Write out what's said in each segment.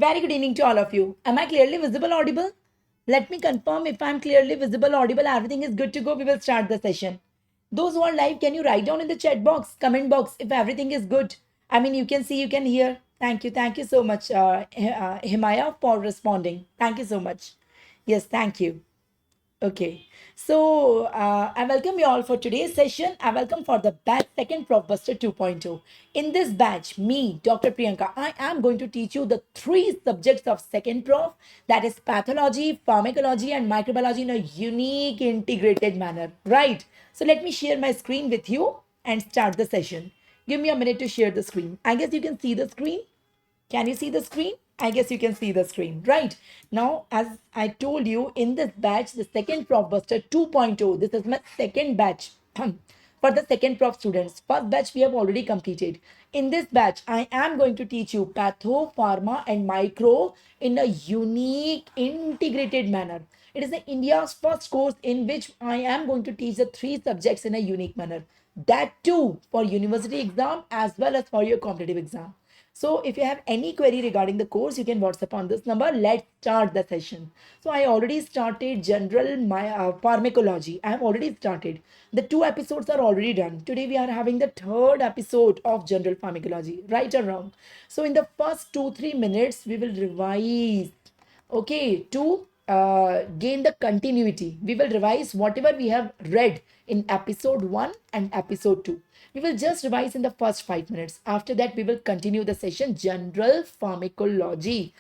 Very good evening to all of you. Am I clearly visible, audible? Let me confirm if I'm clearly visible, audible, everything is good to go. We will start the session. Those who are live, can you write down in the chat box, comment box, if everything is good? I mean, you can see, you can hear. Thank you. Thank you so much, Himaya, for responding. Thank you so much. Yes, thank you. Okay, so I welcome you all for today's session. I welcome for the batch second Profbuster 2.0. In this batch, me, Dr. Priyanka, I am going to teach you the three subjects of second prof, that is pathology, pharmacology, and microbiology in a unique integrated manner. Right. So let me share my screen with you and start the session. Give me a minute to share the screen. I guess you can see the screen. Can you see the screen? I guess you can see the screen, right? Now, as I told you, in this batch, the second Profbuster 2.0, this is my second batch for the second Prof students. First batch we have already completed. In this batch, I am going to teach you patho, pharma, and micro in a unique, integrated manner. It is India's first course in which I am going to teach the three subjects in a unique manner. That too for university exam as well as for your competitive exam. So if you have any query regarding the course, you can WhatsApp on this number. Let's start the session. So I already started general pharmacology. I have already started. The two episodes are already done. Today we are having the third episode of general pharmacology, right or wrong. So in the first 2-3 minutes, we will revise. Okay, to gain the continuity, we will revise whatever we have read in episode 1 and episode 2. We will just revise in the first 5 minutes. After that, we will continue the session general pharmacology.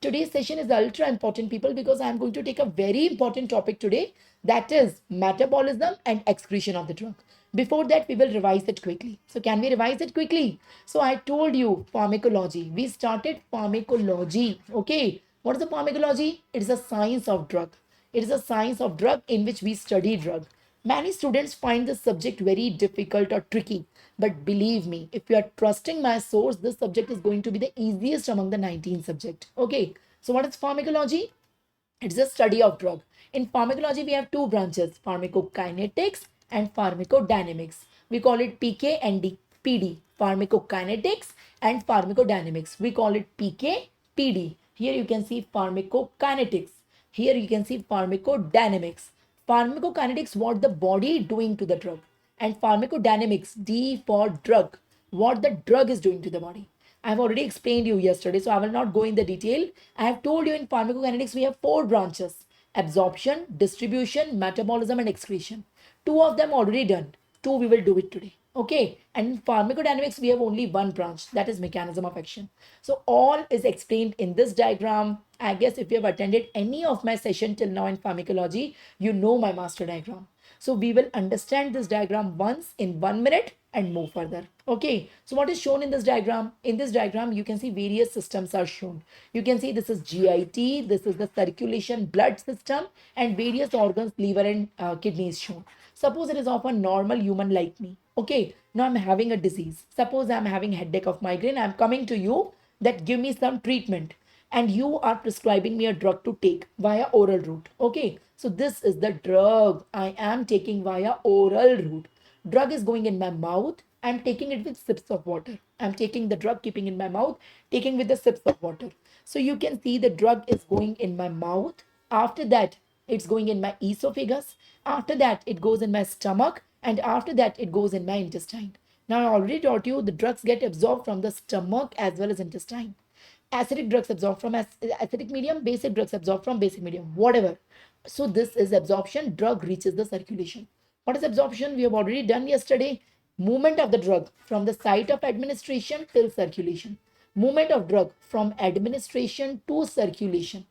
Today's session is ultra important, people, because I am going to take a very important topic today, that is metabolism and excretion of the drug. Before that, we will revise it quickly. So can we revise it quickly? So I told you pharmacology. We started pharmacology. Okay. What is the pharmacology? It is a science of drug. It is a science of drug in which we study drug. Many students find this subject very difficult or tricky. But believe me, if you are trusting my source, this subject is going to be the easiest among the 19 subject. Okay. So what is pharmacology? It's a study of drug. In pharmacology, we have two branches, pharmacokinetics and pharmacodynamics. We call it PK and PD, pharmacokinetics and pharmacodynamics. We call it PK, PD. Here you can see pharmacokinetics. Here you can see pharmacodynamics. Pharmacokinetics, what the body doing to the drug. And pharmacodynamics, D for drug, what the drug is doing to the body. I have already explained you yesterday, so I will not go in the detail. I have told you in pharmacokinetics we have four branches: absorption, distribution, metabolism, and excretion. Two of them already done. Two we will do it today. Okay. And in pharmacodynamics we have only one branch, that is mechanism of action. So all is explained in this diagram. I guess if you have attended any of my session till now in pharmacology, you know my master diagram. So we will understand this diagram once in 1 minute and move further. Okay. So what is shown in this diagram? In this diagram, you can see various systems are shown. You can see this is GIT, this is the circulation blood system, and various organs, liver and kidney is shown. Suppose it is of a normal human like me. Okay. Now I'm having a disease. Suppose I'm having headache of migraine. I'm coming to you that give me some treatment, and you are prescribing me a drug to take via oral route. Okay. So this is the drug I am taking via oral route. Drug is going in my mouth. I'm taking it with sips of water. I'm taking the drug, keeping in my mouth, taking with the sips of water. So you can see the drug is going in my mouth. After that, it's going in my esophagus. After that, it goes in my stomach. And after that, it goes in my intestine. Now, I already taught you the drugs get absorbed from the stomach as well as intestine. Acidic drugs absorb from acidic medium, basic drugs absorb from basic medium, whatever. So this is absorption. Drug reaches the circulation. What is absorption? We have already done yesterday. Movement of the drug from the site of administration till circulation. Movement of drug from administration to circulation.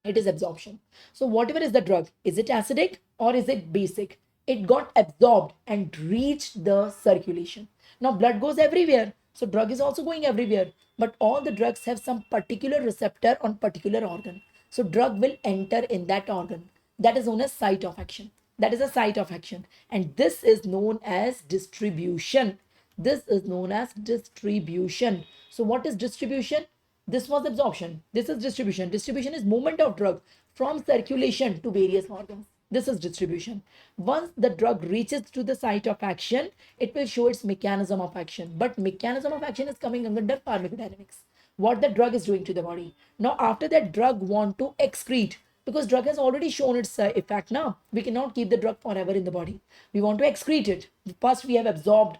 It is absorption. So whatever is the drug, is it acidic or is it basic? It got absorbed and reached the circulation. Now blood goes everywhere. So drug is also going everywhere. But all the drugs have some particular receptor on particular organ. So drug will enter in that organ. That is known as site of action. That is a site of action. And this is known as distribution. This is known as distribution. So what is distribution? This was absorption. This is distribution. Distribution is movement of drug from circulation to various organs. This is distribution. Once the drug reaches to the site of action, it will show its mechanism of action. But mechanism of action is coming under pharmacodynamics. what the drug is doing to the body. Now, after that, drug want to excrete, because drug has already shown its effect. Now, we cannot keep the drug forever in the body. We want to excrete it. First, we have absorbed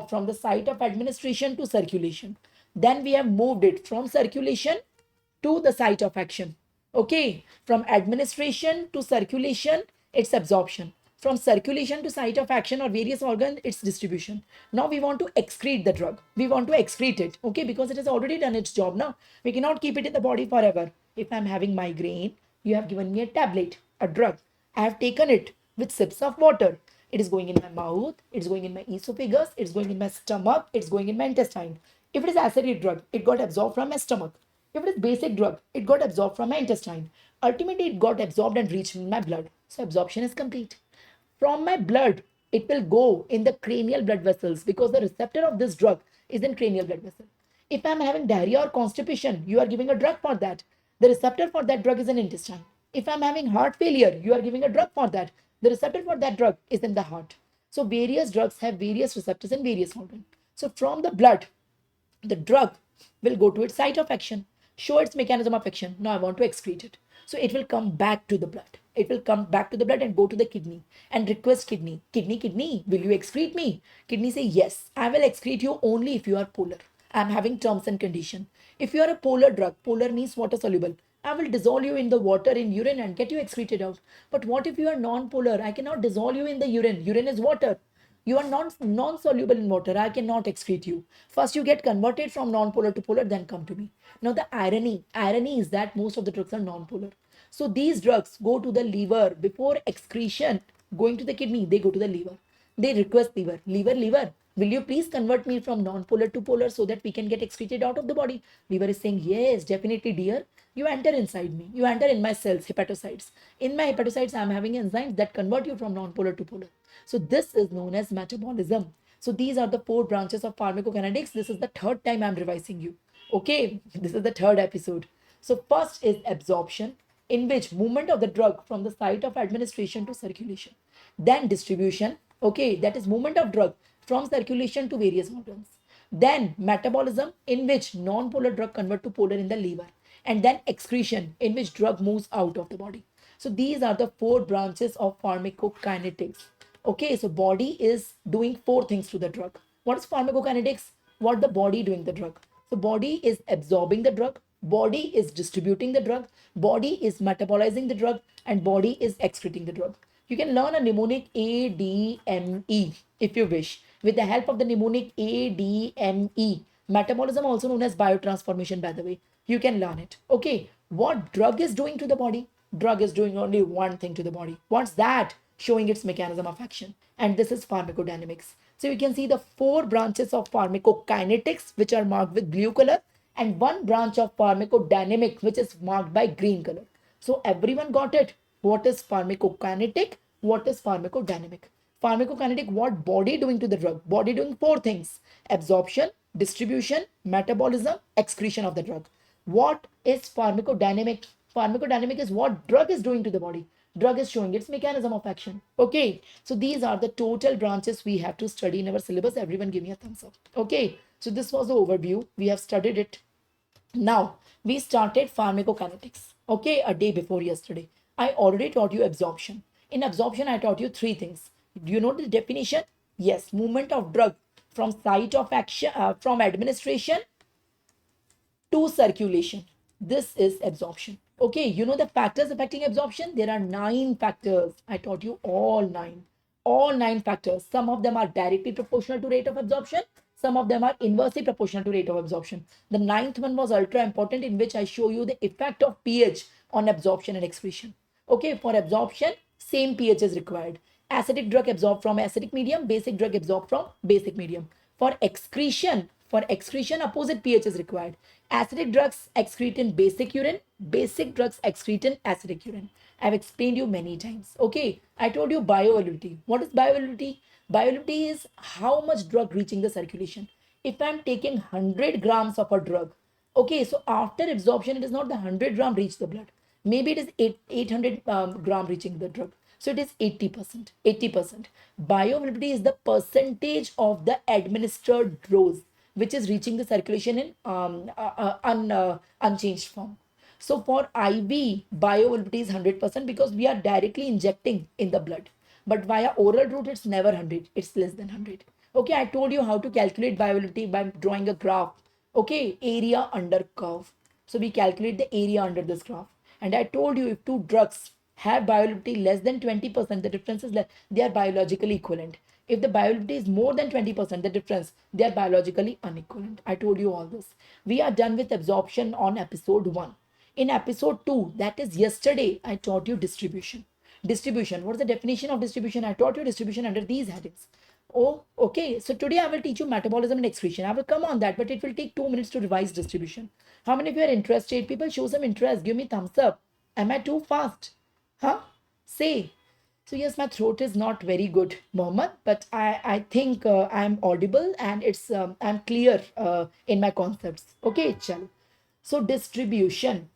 from the site of administration to circulation. Then we have moved it from circulation to the site of action. Okay, from administration to circulation, it's absorption. From circulation to site of action or various organ, it's distribution. Now we want to excrete the drug. We want to excrete it. Okay, because it has already done its job now. We cannot keep it in the body forever. If I'm having migraine, you have given me a tablet, a drug. I have taken it with sips of water. It is going in my mouth, it's going in my esophagus, it's going in my stomach, it's going in my intestine. If it is acidic drug, it got absorbed from my stomach. If it is basic drug, it got absorbed from my intestine. Ultimately, it got absorbed and reached in my blood. So absorption is complete. From my blood, it will go in the cranial blood vessels, because the receptor of this drug is in cranial blood vessel. If I'm having diarrhea or constipation, you are giving a drug for that. The receptor for that drug is in intestine. If I'm having heart failure, you are giving a drug for that. The receptor for that drug is in the heart. So various drugs have various receptors in various organs. So from the blood, the drug will go to its site of action, show its mechanism of action. Now I want to excrete it. So it will come back to the blood. It will come back to the blood and go to the kidney and request kidney, will you excrete me? Kidney say, yes, I will excrete you only if you are polar. I'm having terms and condition. If you are a polar drug, polar means water soluble. I will dissolve you in the water in urine and get you excreted out. But what if you are non-polar? I cannot dissolve you in the urine. Urine is water. You are non-soluble in water. I cannot excrete you. First, you get converted from non-polar to polar, then come to me. Now, the irony is that most of the drugs are non-polar. So these drugs go to the liver before excretion going to the kidney. They go to the liver. They request liver. Will you please convert me from non-polar to polar so that we can get excreted out of the body? Liver is saying, yes, definitely, dear. You enter inside me. You enter in my cells, hepatocytes. In my hepatocytes, I'm having enzymes that convert you from non-polar to polar. So this is known as metabolism. So these are the four branches of pharmacokinetics. This is the third time I'm revising you. Okay, this is the third episode. So first is absorption, in which movement of the drug from the site of administration to circulation. Then distribution, okay, that is movement of drug from circulation to various organs. Then metabolism, in which non-polar drug convert to polar in the liver. And then excretion, in which drug moves out of the body. So these are the four branches of pharmacokinetics. Okay, so body is doing four things to the drug. What is pharmacokinetics? What the body doing the drug? So body is absorbing the drug, body is distributing the drug, body is metabolizing the drug, and body is excreting the drug. You can learn a mnemonic ADME if you wish. With the help of the mnemonic ADME, metabolism also known as biotransformation, by the way, you can learn it. Okay, what drug is doing to the body? Drug is doing only one thing to the body. What's that? Showing its mechanism of action. And this is pharmacodynamics. So you can see the four branches of pharmacokinetics, which are marked with blue color, and one branch of pharmacodynamic, which is marked by green color. So everyone got it. What is pharmacokinetic? What is pharmacodynamic? Pharmacokinetic, what body doing to the drug? Body doing four things: absorption, distribution, metabolism, excretion of the drug. What is pharmacodynamic? Pharmacodynamic is what drug is doing to the body. Drug is showing its mechanism of action. Okay, so these are the total branches we have to study in our syllabus. Everyone give me a thumbs up. Okay, so this was the overview. We have studied it. Now we started pharmacokinetics. Okay, a day before yesterday. I already taught you absorption. In absorption, I taught you three things. Do you know the definition? Yes, movement of drug from site of action, from administration to circulation. This is absorption. Okay, you know the factors affecting absorption? There are 9 factors. I taught you all nine. All 9 factors. Some of them are directly proportional to rate of absorption. Some of them are inversely proportional to rate of absorption. The ninth one was ultra important, in which I show you the effect of pH on absorption and excretion. Okay, for absorption, same pH is required. Acidic drug absorbed from acidic medium, basic drug absorbed from basic medium. For excretion, opposite pH is required. Acidic drugs excrete in basic urine, basic drugs excrete in acidic urine. I've explained you many times. Okay, I told you bioavailability. What is bioavailability? Bioavailability is how much drug reaching the circulation. If I'm taking 100 grams of a drug, okay, so after absorption, it is not the 100 gram reach the blood. Maybe it is 800 gram reaching the drug. So it is 80%. 80%. Bioavailability is the percentage of the administered dose. which is reaching the circulation in unchanged form. So for IV, bioavailability is 100% because we are directly injecting in the blood. But via oral route, it's never 100. It's less than 100. Okay, I told you how to calculate bioavailability by drawing a graph. Okay, area under curve. So we calculate the area under this graph. And I told you if two drugs have bioavailability less than 20%, the difference is less, they are biologically equivalent. If the bioavailability is more than 20%, the difference, they are biologically unequivalent. I told you all this. We are done with absorption on episode 1. In episode 2, that is yesterday, I taught you distribution. Distribution. What is the definition of distribution? I taught you distribution under these headings. Oh, okay. So today I will teach you metabolism and excretion. I will come on that, but it will take 2 minutes to revise distribution. How many of you are interested? People, show some interest. Give me thumbs up. Am I too fast? Huh? Say. So yes, my throat is not very good, Mohammed, but I think I'm audible and I'm clear in my concepts. Okay, chal. So distribution.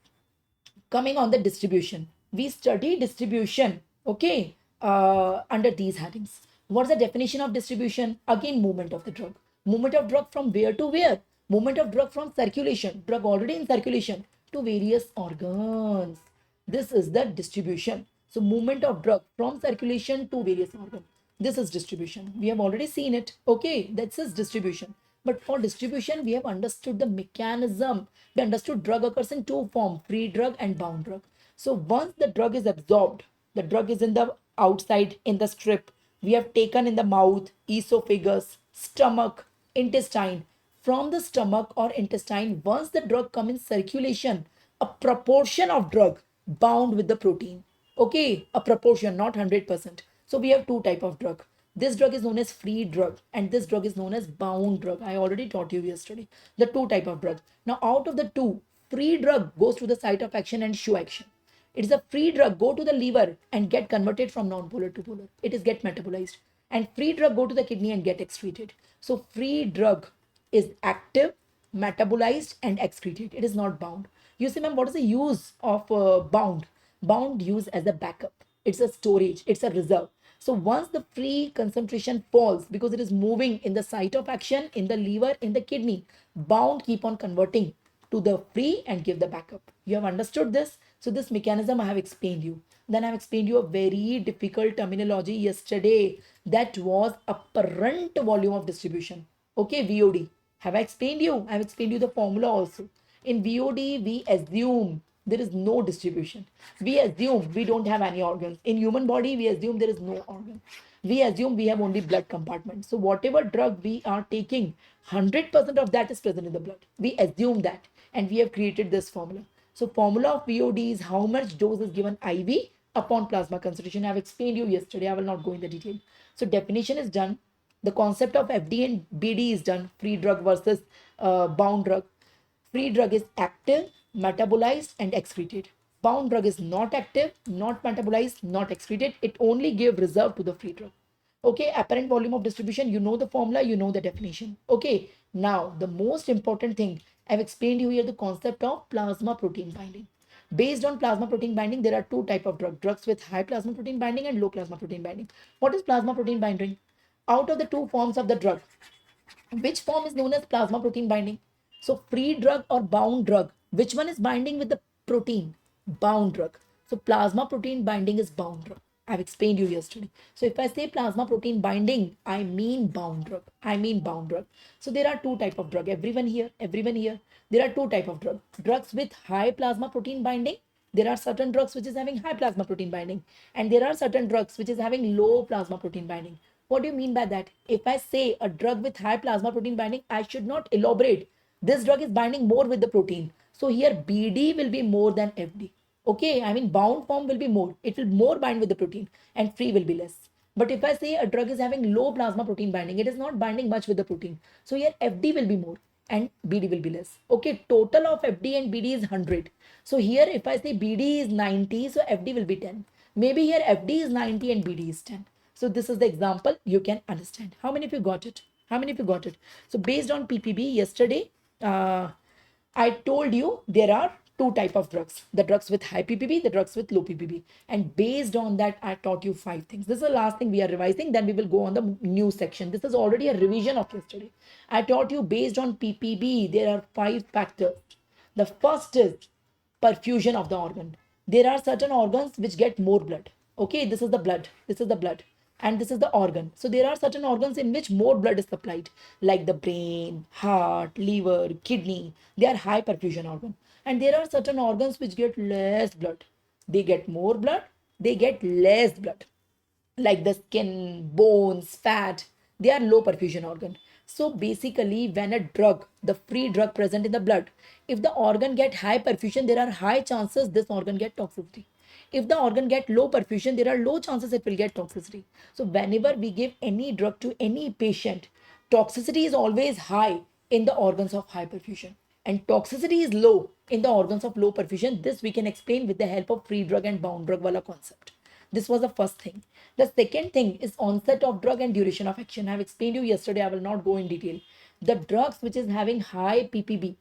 Coming on the distribution, we study distribution, okay, under these headings. What's the definition of distribution? Again, movement of the drug. Movement of drug from where to where? Movement of drug from circulation, drug already in circulation, to various organs. This is the distribution. So movement of drug from circulation to various organs. This is distribution. We have already seen it. Okay, that's is distribution. But for distribution, we have understood the mechanism. We understood drug occurs in two forms, free drug and bound drug. So once the drug is absorbed, the drug is in the outside in the strip. We have taken in the mouth, esophagus, stomach, intestine. From the stomach or intestine, once the drug come in circulation, a proportion of drug bound with the protein. Okay, a proportion, not 100%. So we have two type of drug. This drug is known as free drug and this drug is known as bound drug. I already taught you yesterday the two type of drug. Now out of the two, free drug goes to the site of action and show action. It is a free drug go to the liver and get converted from non-polar to polar. It is get metabolized. And free drug go to the kidney and get excreted. So free drug is active, metabolized and excreted. It is not bound. You see, ma'am, what is the use of bound? Bound use as a backup. It's a storage. It's a reserve. So once the free concentration falls, because it is moving in the site of action, in the liver, in the kidney, bound keep on converting to the free and give the backup. You have understood this? So this mechanism I have explained you. Then I have explained you a very difficult terminology yesterday. That was apparent volume of distribution. Okay, VOD. Have I explained you? I have explained you the formula also. In VOD, we assume there is no distribution. We assume we don't have any organs. In human body, we assume there is no organ. We assume we have only blood compartment. So whatever drug we are taking, 100% of that is present in the blood. We assume that. And we have created this formula. So formula of VOD is how much dose is given IV upon plasma concentration. I have explained you yesterday. I will not go in the detail. So definition is done. The concept of FD and BD is done. Free drug versus bound drug. Free drug is active, metabolized and excreted. Bound drug is not active, not metabolized, not excreted. It only give reserve to the free drug. Okay, apparent volume of distribution, you know the formula, you know the definition. Okay, now the most important thing, I've explained you here the concept of plasma protein binding. Based on plasma protein binding, there are two type of drugs with high plasma protein binding and low plasma protein binding. What is plasma protein binding? Out of the two forms of the drug, which form is known as plasma protein binding? So free drug or bound drug, which one is binding with the protein? Bound drug. So plasma protein binding is bound drug. I've explained you yesterday. So if I say plasma protein binding, I mean bound drug. I mean bound drug. So there are two type of drug. Everyone here, everyone here. There are two type of drug. Drugs with high plasma protein binding. There are certain drugs which is having high plasma protein binding. And there are certain drugs which is having low plasma protein binding. What do you mean by that? If I say a drug with high plasma protein binding, I should not elaborate. This drug is binding more with the protein. So here BD will be more than FD. Okay, I mean bound form will be more. It will more bind with the protein and free will be less. But if I say a drug is having low plasma protein binding, it is not binding much with the protein. So here FD will be more and BD will be less. Okay, total of FD and BD is 100. So here if I say BD is 90, so FD will be 10. Maybe here FD is 90 and BD is 10. So this is the example you can understand. How many of you got it? How many of you got it? So based on PPB yesterday, I told you there are two type of drugs, the drugs with high ppb, the drugs with low ppb. And based on that, I taught you 5 things. This is the last thing we are revising, then we will go on the new section. This is already a revision of yesterday. I taught you based on ppb there are 5 factors. The first is perfusion of the organ. There are certain organs which get more blood. Okay, this is the blood, this is the blood, and this is the organ. So there are certain organs in which more blood is supplied, like the brain, heart, liver, kidney. They are high perfusion organ. And there are certain organs which get less blood. They get more blood, they get less blood, like the skin, bones, fat. They are low perfusion organ. So basically, when a drug, the free drug present in the blood, if the organ get high perfusion, there are high chances this organ get toxicity. If the organ get low perfusion, there are low chances it will get toxicity. So whenever we give any drug to any patient, toxicity is always high in the organs of high perfusion, and toxicity is low in the organs of low perfusion. This we can explain with the help of free drug and bound drug wala concept. This was the first thing. The second thing is onset of drug and duration of action. I have explained you yesterday. I will not go in detail. The drugs which is having high ppb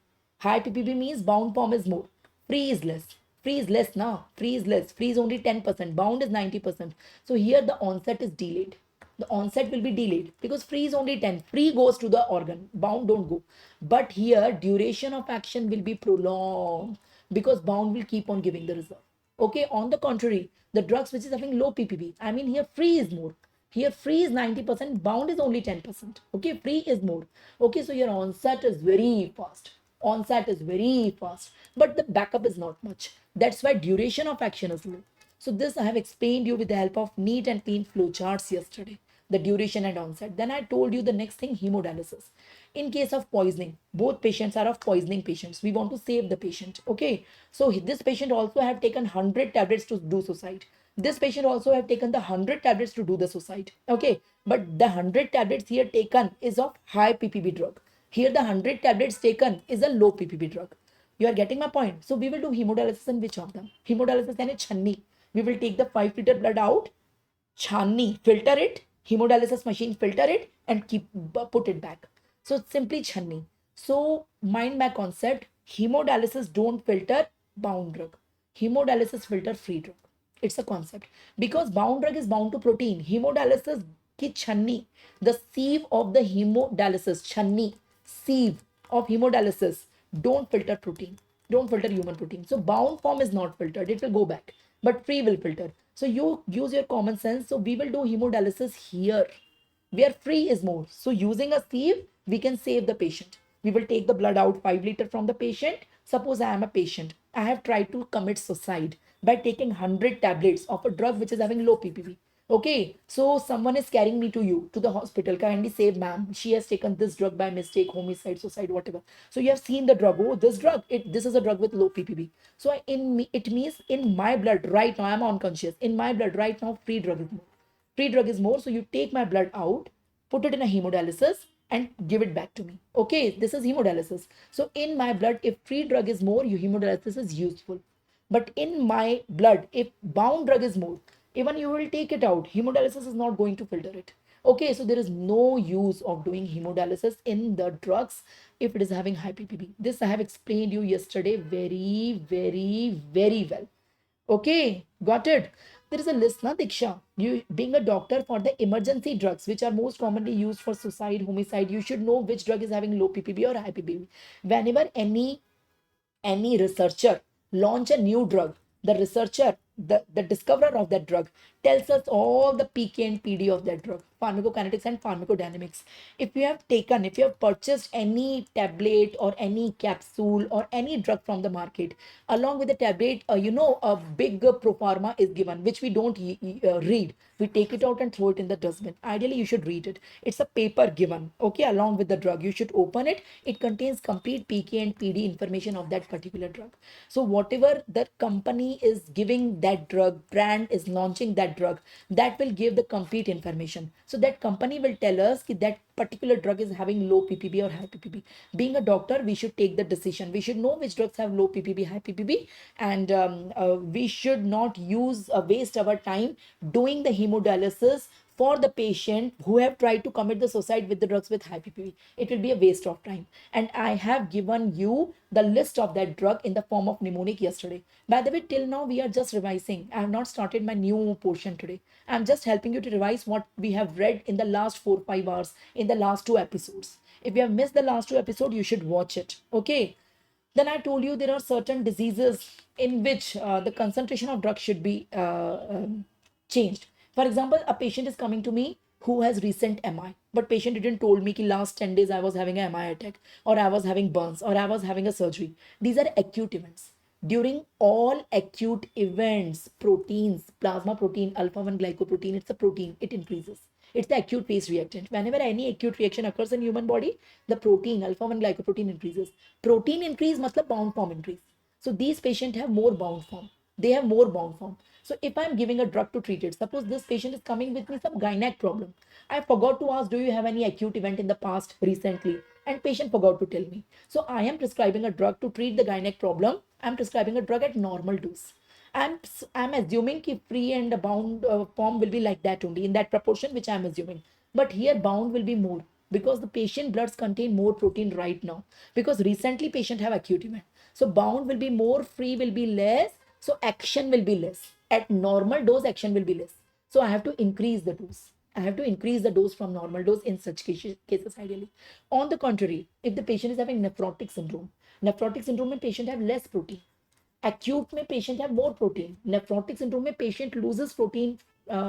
means bound form is more, free is less. Free is less now. Free is less. Free is only 10%. Bound is 90%. So here the onset is delayed. The onset will be delayed because free is only 10. Free goes to the organ. Bound don't go. But here duration of action will be prolonged because bound will keep on giving the result. Okay, on the contrary, the drugs which is having low ppb, I mean here free is more. Here free is 90%, bound is only 10%. Okay, free is more. Okay, so your onset is very fast. Onset is very fast, but the backup is not much. That's why duration of action is low. So this I have explained you with the help of neat and clean flow charts yesterday, the duration and onset. Then I told you the next thing, hemodialysis. In case of poisoning, both patients are of poisoning patients. We want to save the patient. Okay, so this patient also have taken 100 tablets to do suicide. This patient also have taken the 100 tablets to do the suicide. Okay, but the 100 tablets here taken is of high ppb drug. Here the 100 tablets taken is a low ppb drug. You are getting my point. So we will do hemodialysis in which of them? Hemodialysis and a channi. We will take the 5 liter blood out, channi, filter it, hemodialysis machine filter it, and keep put it back. So simply channi. So mind my concept. Hemodialysis don't filter bound drug. Hemodialysis filter free drug. It's a concept because bound drug is bound to protein. Hemodialysis ki channi, the sieve of the hemodialysis, channi, sieve of hemodialysis, don't filter protein, don't filter human protein. So bound form is not filtered, it will go back, but free will filter. So you use your common sense. So we will do hemodialysis here where free is more. So using a sieve, we can save the patient. We will take the blood out 5 liter from the patient. Suppose I am a patient. I have tried to commit suicide by taking 100 tablets of a drug which is having low ppb. Okay, so someone is carrying me to you to the hospital. Kindly save ma'am. She has taken this drug by mistake, homicide, suicide, whatever. So you have seen the drug. Oh, this drug. This is a drug with low ppb. So in me, it means in my blood right now, I am unconscious. In my blood right now, free drug is more. Free drug is more. So you take my blood out, put it in a hemodialysis, and give it back to me. Okay, this is hemodialysis. So in my blood, if free drug is more, your hemodialysis is useful. But in my blood, if bound drug is more, even you will take it out, hemodialysis is not going to filter it. Okay, so there is no use of doing hemodialysis in the drugs if it is having high ppb. This I have explained you yesterday very, very, very well. Okay, got it. There is a list, na Diksha. You being a doctor, for the emergency drugs which are most commonly used for suicide, homicide, you should know which drug is having low ppb or high ppb. Whenever any researcher launch a new drug, the researcher, the discoverer of that drug tells us all the PK and PD of that drug, pharmacokinetics and pharmacodynamics. If you have purchased any tablet or any capsule or any drug from the market, along with the tablet, a big pro pharma is given, which we don't read. We take it out and throw it in the dustbin. Ideally, you should read it. It's a paper given, okay, along with the drug. You should open it. It contains complete PK and PD information of that particular drug. So whatever the company is giving that drug, brand is launching that drug, that will give the complete information. So that company will tell us that particular drug is having low ppb or high ppb. Being a doctor, we should take the decision. We should know which drugs have low ppb, high ppb, and we should not waste our time doing the hemodialysis for the patient who have tried to commit the suicide with the drugs with high ppv. It will be a waste of time, and I have given you the list of that drug in the form of mnemonic yesterday. By the way, till now we are just revising. I have not started my new portion today. I'm just helping you to revise what we have read in the last 4 5 hours in the last 2 episodes. If you have missed the last 2 episodes, you should watch it. Okay. Then I told you there are certain diseases in which the concentration of drugs should be changed. For example, a patient is coming to me who has recent MI, but patient didn't told me कि last 10 days I was having a MI attack, or I was having burns, or I was having a surgery. These are acute events. During all acute events, proteins, plasma protein, alpha 1 glycoprotein, it's a protein, it increases. It's the acute phase reactant. Whenever any acute reaction occurs in human body, the protein, alpha 1 glycoprotein increases. Protein increase, matlab bound form increase. So these patients have more bound form. They have more bound form. So if I'm giving a drug to treat it, suppose this patient is coming with me some gynec problem. I forgot to ask, do you have any acute event in the past recently? And patient forgot to tell me. So I am prescribing a drug to treat the gynec problem. I'm prescribing a drug at normal dose. I'm I'm assuming कि free and bound form will be like that only in that proportion which I'm assuming. But here bound will be more because the patient bloods contain more protein right now because recently patient have acute event. So bound will be more, free will be less. So action will be less. At normal dose, action will be less. So I have to increase the dose. I have to increase the dose from normal dose in such cases ideally. On the contrary, if the patient is having nephrotic syndrome में patient have less protein. Acute में patient have more protein. Nephrotic syndrome में patient loses protein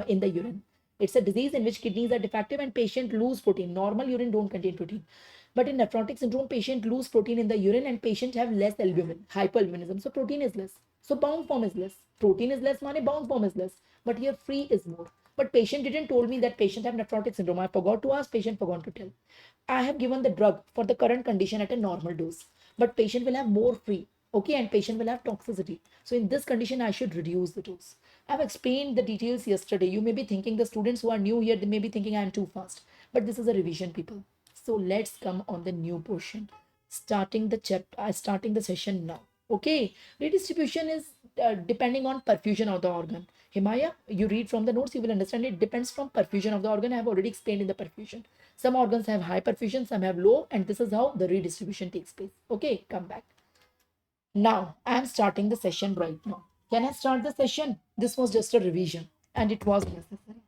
in the urine. It's a disease in which kidneys are defective and patient lose protein. Normal urine don't contain protein. But in nephrotic syndrome, patient lose protein in the urine and patient have less albumin, hypoalbuminism. So protein is less. So bound form is less. Protein is less, money bound form is less. But here free is more. But patient didn't told me that patient have nephrotic syndrome. I forgot to ask, patient forgot to tell. I have given the drug for the current condition at a normal dose. But patient will have more free. Okay, and patient will have toxicity. So in this condition, I should reduce the dose. I've explained the details yesterday. You may be thinking, the students who are new here, they may be thinking I'm too fast. But this is a revision, people. So let's come on the new portion. Starting the session now. Okay, redistribution is depending on perfusion of the organ. Himaya, you read from the notes, you will understand it depends from perfusion of the organ. I have already explained in the perfusion. Some organs have high perfusion, some have low, and this is how the redistribution takes place. Okay, come back. Now, I am starting the session right now. Can I start the session? This was just a revision and it was necessary.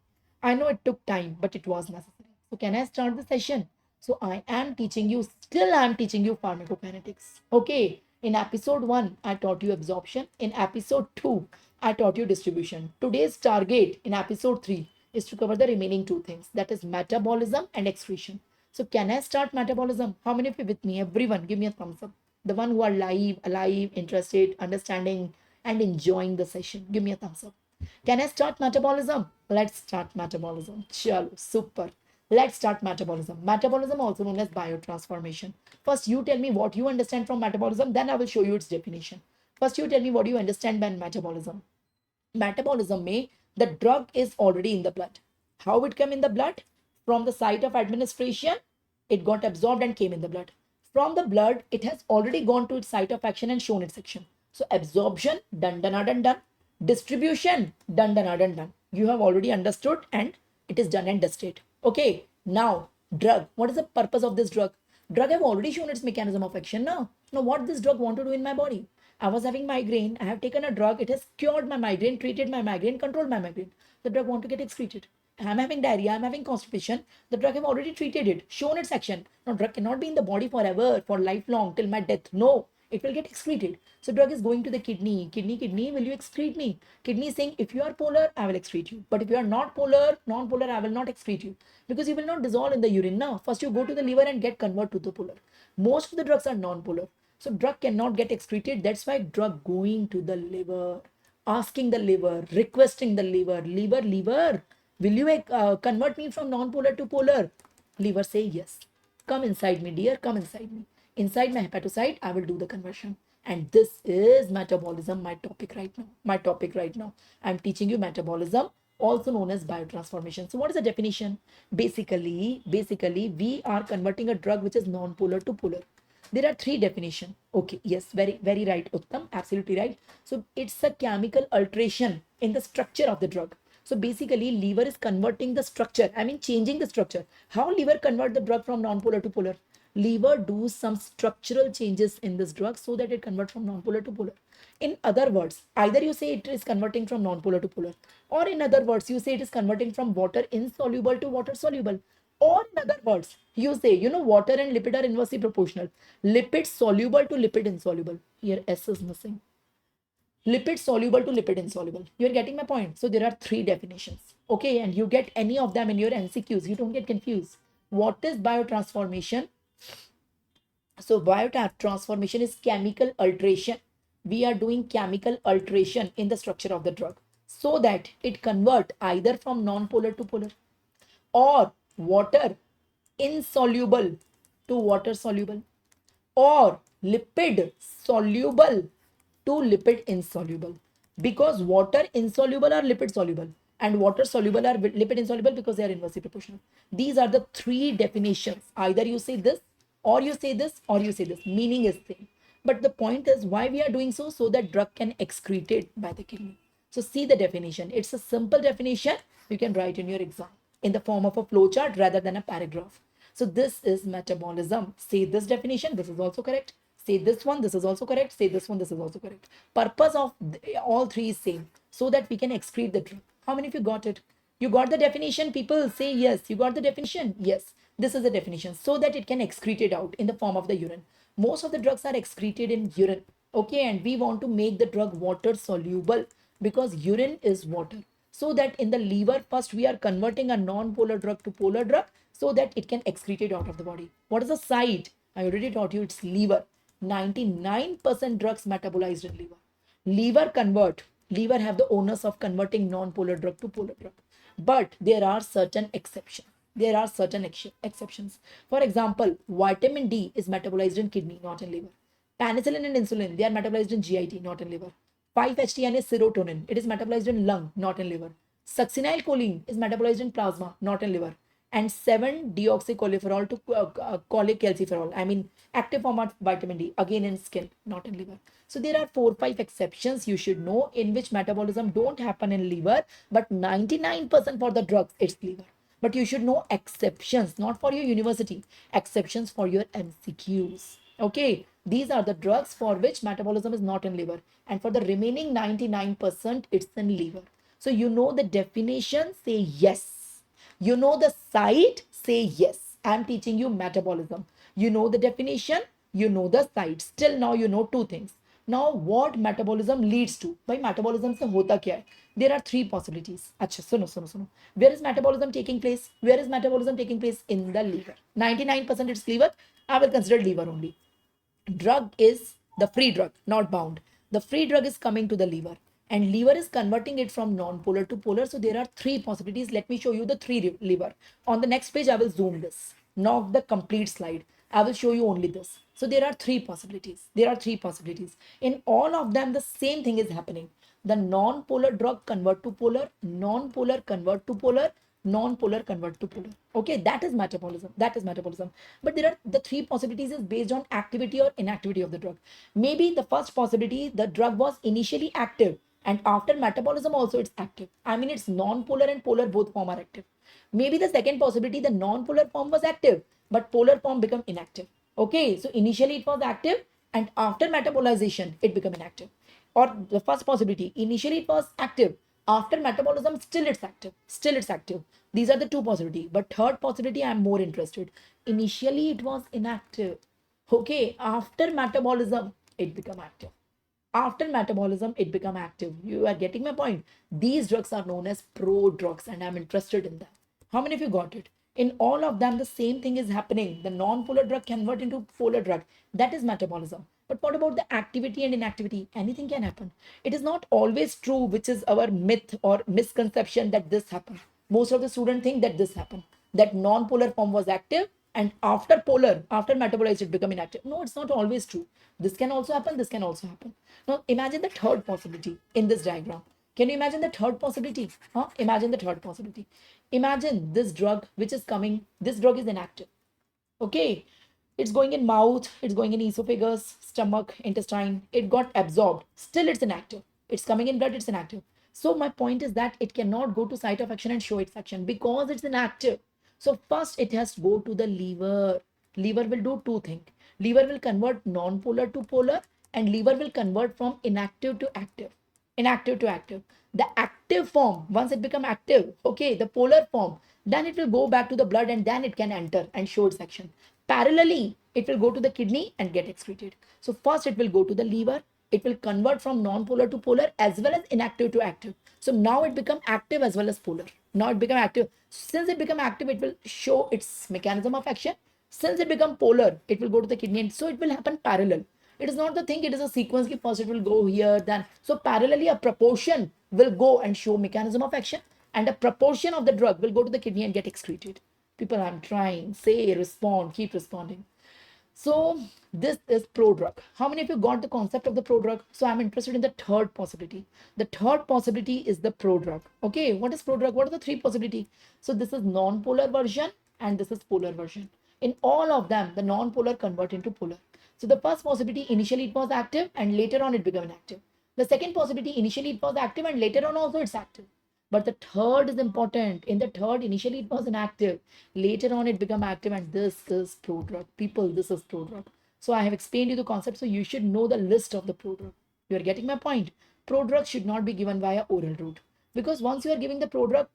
I know it took time, but it was necessary. So, can I start the session? So, I am teaching you, still I am teaching you pharmacokinetics. Okay, in episode 1, I taught you absorption. In episode 2, I taught you distribution. Today's target in episode 3 is to cover the remaining two things, that is metabolism and excretion. So, can I start metabolism? How many of you with me? Everyone, give me a thumbs up. The one who are alive, interested, understanding, and enjoying the session. Give me a thumbs up. Can I start metabolism? Let's start metabolism. Chalo, super. Let's start metabolism. Metabolism, also known as biotransformation. First, you tell me what you understand from metabolism, then I will show you its definition. First, you tell me what you understand by metabolism. Metabolism may the drug is already in the blood. How it came in the blood? From the site of administration, it got absorbed and came in the blood. From the blood, it has already gone to its site of action and shown its action. So absorption, done, done, done, done. Distribution, done, done, done, done. You have already understood and it is done and dusted. Okay, now drug. What is the purpose of this drug? Drug have already shown its mechanism of action now. Now what this drug want to do in my body? I was having migraine. I have taken a drug. It has cured my migraine, treated my migraine, controlled my migraine. The drug want to get excreted. I'm having diarrhea, I'm having constipation. The drug have already treated it, shown its action. Now, drug cannot be in the body forever, for lifelong, till my death. No, it will get excreted. So, drug is going to the kidney. Kidney, will you excrete me? Kidney is saying, if you are polar, I will excrete you. But if you are not polar, non-polar, I will not excrete you. Because you will not dissolve in the urine now. First, you go to the liver and get converted to the polar. Most of the drugs are non-polar. So, drug cannot get excreted. That's why drug going to the liver, asking the liver, requesting the liver, will you convert me from non-polar to polar? Liver say yes. Come inside me, dear. Come inside me. Inside my hepatocyte, I will do the conversion. And this is metabolism, my topic right now. I'm teaching you metabolism, also known as biotransformation. So what is the definition? Basically, we are converting a drug which is non-polar to polar. There are three definitions. Okay, yes, very right, Uttam, absolutely right. So it's a chemical alteration in the structure of the drug. So basically, liver is converting the structure. I mean, changing the structure. How liver convert the drug from non-polar to polar? Liver do some structural changes in this drug so that it convert from non-polar to polar. In other words, either you say it is converting from non-polar to polar, or in other words, you say it is converting from water insoluble to water soluble. Or in other words, you say, water and lipid are inversely proportional. Lipid soluble to lipid insoluble. Here S is missing. Lipid soluble to lipid insoluble. You're getting my point. So there are three definitions. Okay, and you get any of them in your MCQs. You don't get confused. What is biotransformation? So biotransformation is chemical alteration. We are doing chemical alteration in the structure of the drug so that it convert either from non-polar to polar or water insoluble to water soluble or lipid soluble to lipid insoluble, because water insoluble are lipid soluble and water soluble are lipid insoluble because they are inversely proportional. These are the three definitions. Either you say this or you say this or you say this. Meaning is same. But the point is why we are doing so that drug can excreted by the kidney. So see the definition. It's a simple definition. You can write in your exam in the form of a flowchart rather than a paragraph. So this is metabolism. Say this definition. This is also correct. Say this one. This is also correct. Say this one. This is also correct. Purpose of all three is same so that we can excrete the drug. How many of you got it? You got the definition? People say yes. You got the definition? Yes. This is the definition so that it can excrete it out in the form of the urine. Most of the drugs are excreted in urine. Okay, and we want to make the drug water soluble because urine is water. So that in the liver, first we are converting a non-polar drug to polar drug so that it can excrete it out of the body. What is the site? I already taught you it's liver. 99% drugs metabolized in liver. Liver have the onus of converting non-polar drug to polar drug. But there are certain exceptions. Exceptions. For example, vitamin D is metabolized in kidney, not in liver. Penicillin and insulin, they are metabolized in GIT, not in liver. 5-HTN is serotonin. It is metabolized in lung, not in liver. Succinylcholine is metabolized in plasma, not in liver. And 7-deoxycholesterol to cholecalciferol. I mean, active form of vitamin D, again in skin, not in liver. So there are 4-5 exceptions you should know in which metabolism don't happen in liver, but 99% for the drugs, it's liver. But you should know exceptions, not for your university, exceptions for your MCQs. Okay, these are the drugs for which metabolism is not in liver, and for the remaining 99%, it's in liver. So you know the definition, say yes. You know the site, say yes. I'm teaching you metabolism. You know the definition, you know the site. Still now you know two things. Now what metabolism leads to? By metabolism से होता क्या है? There are three possibilities. अच्छा सुनो. Where is metabolism taking place? Where is metabolism taking place? In the liver. 99% it's liver. I will consider liver only. Drug is the free drug, not bound. The free drug is coming to the liver and liver is converting it from non-polar to polar. So there are three possibilities. Let me show you the three liver. On the next page, I will zoom this. Not the complete slide. I will show you only this. So there are three possibilities. In all of them, the same thing is happening. The non-polar drug convert to polar, non-polar convert to polar, non-polar convert to polar. Okay, that is metabolism. But there are the three possibilities is based on activity or inactivity of the drug. Maybe the first possibility, the drug was initially active and after metabolism also it's active. I mean, it's non-polar and polar both form are active. Maybe the second possibility, the non-polar form was active but polar form become inactive. Okay, so initially it was active and after metabolization it become inactive. Or the first possibility, initially it was active, after metabolism still it's active. These are the two possibilities. But third possibility, I'm more interested. Initially it was inactive. Okay, after metabolism it become active. You are getting my point. These drugs are known as pro drugs and I'm interested in them. How many of you got it? In all of them, the same thing is happening. The non-polar drug convert into polar drug. That is metabolism. But what about the activity and inactivity? Anything can happen. It is not always true, which is our myth or misconception that this happened. Most of the students think that this happened. That non-polar form was active and after metabolized, it become inactive. No, it's not always true. This can also happen. This can also happen. Now, imagine the third possibility in this diagram. Can you imagine the third possibility? Imagine the third possibility. Imagine this drug which is coming. This drug is inactive. Okay. It's going in mouth. It's going in esophagus, stomach, intestine. It got absorbed. Still, it's inactive. It's coming in blood. It's inactive. So my point is that it cannot go to site of action and show its action because it's inactive. So first it has to go to the lever. Lever will do two things. Lever will convert non-polar to polar, and lever will convert from inactive to active. Inactive to active. The active form, once it become active, okay, the polar form, then it will go back to the blood and then it can enter and show its action. Parallelly, it will go to the kidney and get excreted. So first it will go to the liver. It will convert from non-polar to polar as well as inactive to active. So now it become active as well as polar. Now it become active. Since it become active, it will show its mechanism of action. Since it become polar, it will go to the kidney. And so it will happen parallel. It is not the thing, it is a sequence. First it will go here, then. So parallelly, a proportion will go and show mechanism of action, and a proportion of the drug will go to the kidney and get excreted. People, I'm trying. Say, respond, keep responding. So this is prodrug. How many of you got the concept of the prodrug? So I'm interested in the third possibility. The third possibility is the prodrug. Okay, what is prodrug? What are the three possibilities? So this is non-polar version and this is polar version. In all of them, the non-polar convert into polar. So the first possibility, initially it was active and later on it became inactive. The second possibility, initially it was active and later on also it's active. But the third is important. In the third, initially it was inactive. Later on, it became active, and this is prodrug. People, this is prodrug. So I have explained you the concept, so you should know the list of the prodrug. You are getting my point. Prodrug should not be given via oral route because once you are giving the prodrug,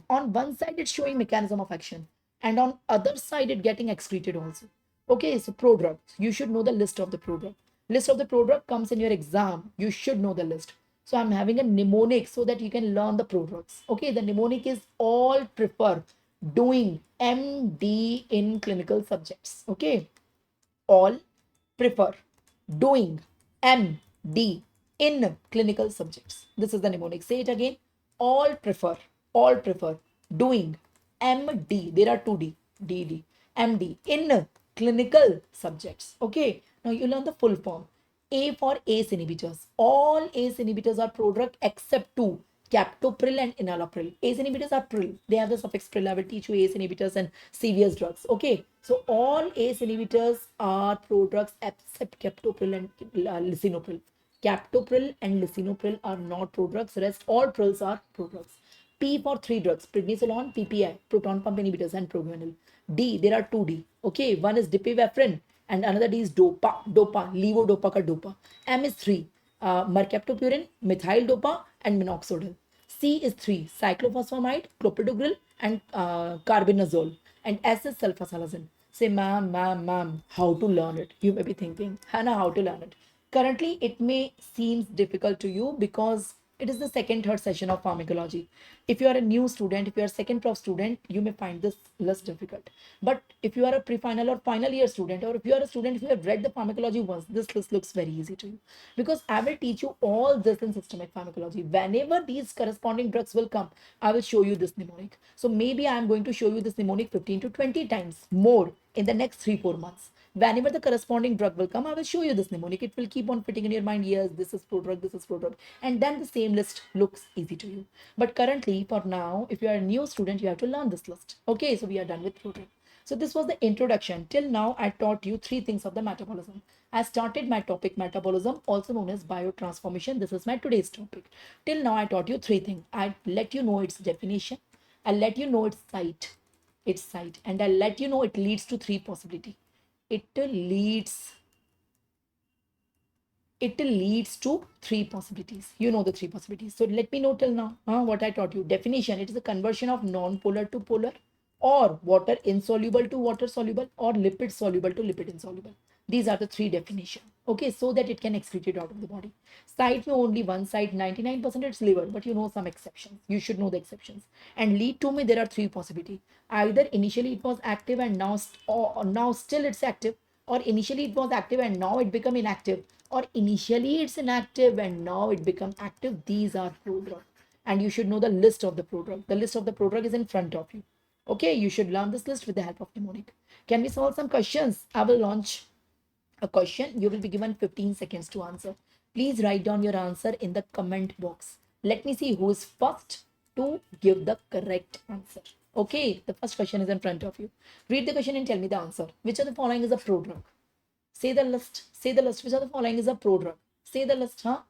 on one side it's showing mechanism of action, and on other side it getting excreted also. Okay, so prodrug. You should know the list of the prodrug. List of the prodrug comes in your exam. You should know the list. So I'm having a mnemonic so that you can learn the prodrugs. Okay, the mnemonic is all prefer doing MD in clinical subjects. Okay, all prefer doing MD in clinical subjects. This is the mnemonic. Say it again. All prefer doing MD. There are two D, DD, MD in clinical subjects. Okay, now you learn the full form. A for ACE inhibitors. All ACE inhibitors are prodrug except two, captopril and enalapril. ACE inhibitors are pril. They have the suffix pril. I will teach you ACE inhibitors and CVS drugs. Okay. So all ACE inhibitors are prodrugs except captopril and lisinopril. Captopril and lisinopril are not prodrugs. Rest all prils are prodrugs. P for three drugs, prednisolone, PPI, proton pump inhibitors, and proguanil. D, there are two D. Okay, one is dipivefrin and another D is dopa, levodopa ka dopa. M is three, mercaptopurine, methyl dopa, and minoxidil. C is three, cyclophosphamide, clopidogrel, and carbimazole. And S is sulfasalazine. Say, ma'am, how to learn it? You may be thinking, Hannah, how to learn it? Currently, it may seem difficult to you because it is the second, third session of pharmacology. If you are a new student, if you are a second prof student, you may find this less difficult. But if you are a pre-final or final year student, or if you are a student who have read the pharmacology once, this list looks very easy to you. Because I will teach you all this in systemic pharmacology. Whenever these corresponding drugs will come, I will show you this mnemonic. So maybe I am going to show you this mnemonic 15 to 20 times more in the next 3-4 months. Whenever the corresponding drug will come, I will show you this mnemonic. It will keep on fitting in your mind. Yes, this is prodrug, this is prodrug. And then the same list looks easy to you. But currently, for now, if you are a new student, you have to learn this list. Okay, so we are done with prodrug. So this was the introduction. Till now, I taught you three things of the metabolism. I started my topic metabolism, also known as biotransformation. This is my today's topic. Till now, I taught you three things. I let you know its definition. I let you know its site, and I let you know it leads to three possibility. It leads to three possibilities. You know the three possibilities. So let me know till now what I taught you. Definition: it is a conversion of non-polar to polar, or water insoluble to water soluble, or lipid soluble to lipid insoluble. These are the three definitions. Okay, so that it can excrete it out of the body. Site में only one side, 99% it's liver, but you know some exceptions. You should know the exceptions. And lead to me, there are three possibilities. Either initially it was active and now still it's active, or initially it was active and now it become inactive, or initially it's inactive and now it become active. These are prodrug. And you should know the list of the prodrug. The list of the prodrug is in front of you. Okay, you should learn this list with the help of mnemonic. Can we solve some questions? I will launch a question. You will be given 15 seconds to answer. Please write down your answer in the comment box. Let me see who is first to give the correct answer. Okay, the first question is in front of you. Read the question and tell me the answer. Which of the following is a prodrug? Say the list. Say the list. Which of the following is a prodrug? Say the list, huh?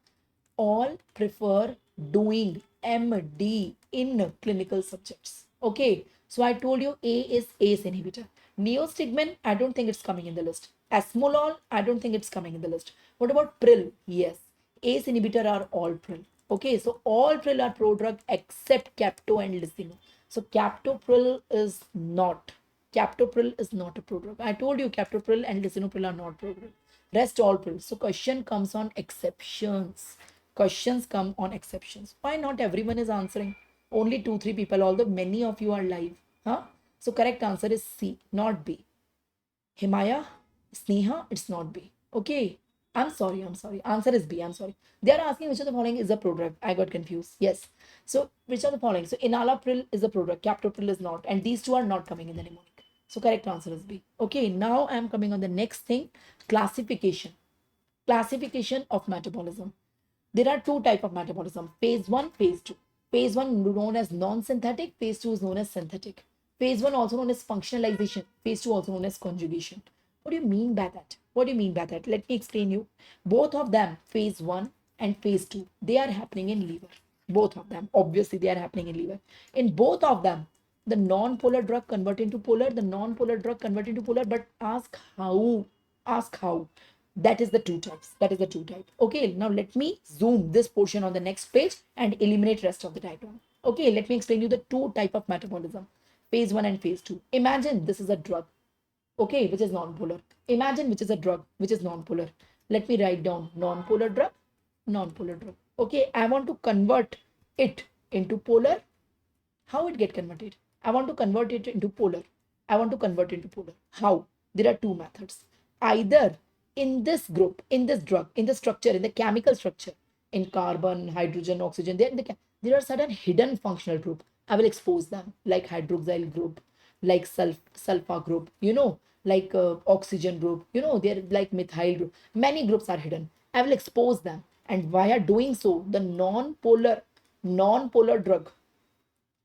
All prefer doing MD in clinical subjects. Okay, so I told you A is ACE inhibitor. Neostigmine, I don't think it's coming in the list. Esmolol, I don't think it's coming in the list. What about Pril? Yes, ACE inhibitor are all Pril. Okay, so all Pril are prodrug except Capto and Lisino. So Captopril is not. Captopril is not a prodrug. I told you Captopril and Lisinopril are not prodrug. Rest all pills. So question comes on exceptions. Questions come on exceptions. Why not everyone is answering? Only 2-3 people, although many of you are live. Huh? So correct answer is C, not B. Himaya, Sneha, it's not B. Okay. I'm sorry. Answer is B. I'm sorry. They are asking which of the following is a prodrug. I got confused. Yes. So which of the following? So enalapril is a prodrug. Captopril is not. And these two are not coming in the mnemonic. So correct answer is B. Okay. Now I'm coming on the next thing. Classification. Classification of metabolism. There are two type of metabolism, phase 1, phase 2. Phase 1 known as non-synthetic, phase 2 is known as synthetic. Phase 1 also known as functionalization, phase 2 also known as conjugation. What do you mean by that? What do you mean by that? Let me explain you. Both of them, phase 1 and phase 2, they are happening in liver. Both of them, obviously they are happening in liver. In both of them, the non-polar drug convert into polar, the non-polar drug convert into polar, but ask how? Ask how? That is the two types. That is the two type. Okay, now let me zoom this portion on the next page and eliminate rest of the diagram. Okay, let me explain you the two type of metabolism, phase 1 and phase 2. Imagine this is a drug, okay, which is non-polar. Imagine which is a drug which is non-polar. Let me write down non-polar drug, non-polar drug. Okay, I want to convert it into polar. How it get converted? I want to convert it into polar. I want to convert it into polar. How? There are two methods. Either in this group, in this drug, in the structure, in the chemical structure, in carbon, hydrogen, oxygen, there are certain hidden functional group. I will expose them, like hydroxyl group, like sulfur group, like oxygen group, they're like methyl group. Many groups are hidden. I will expose them. And via doing so, the non-polar drug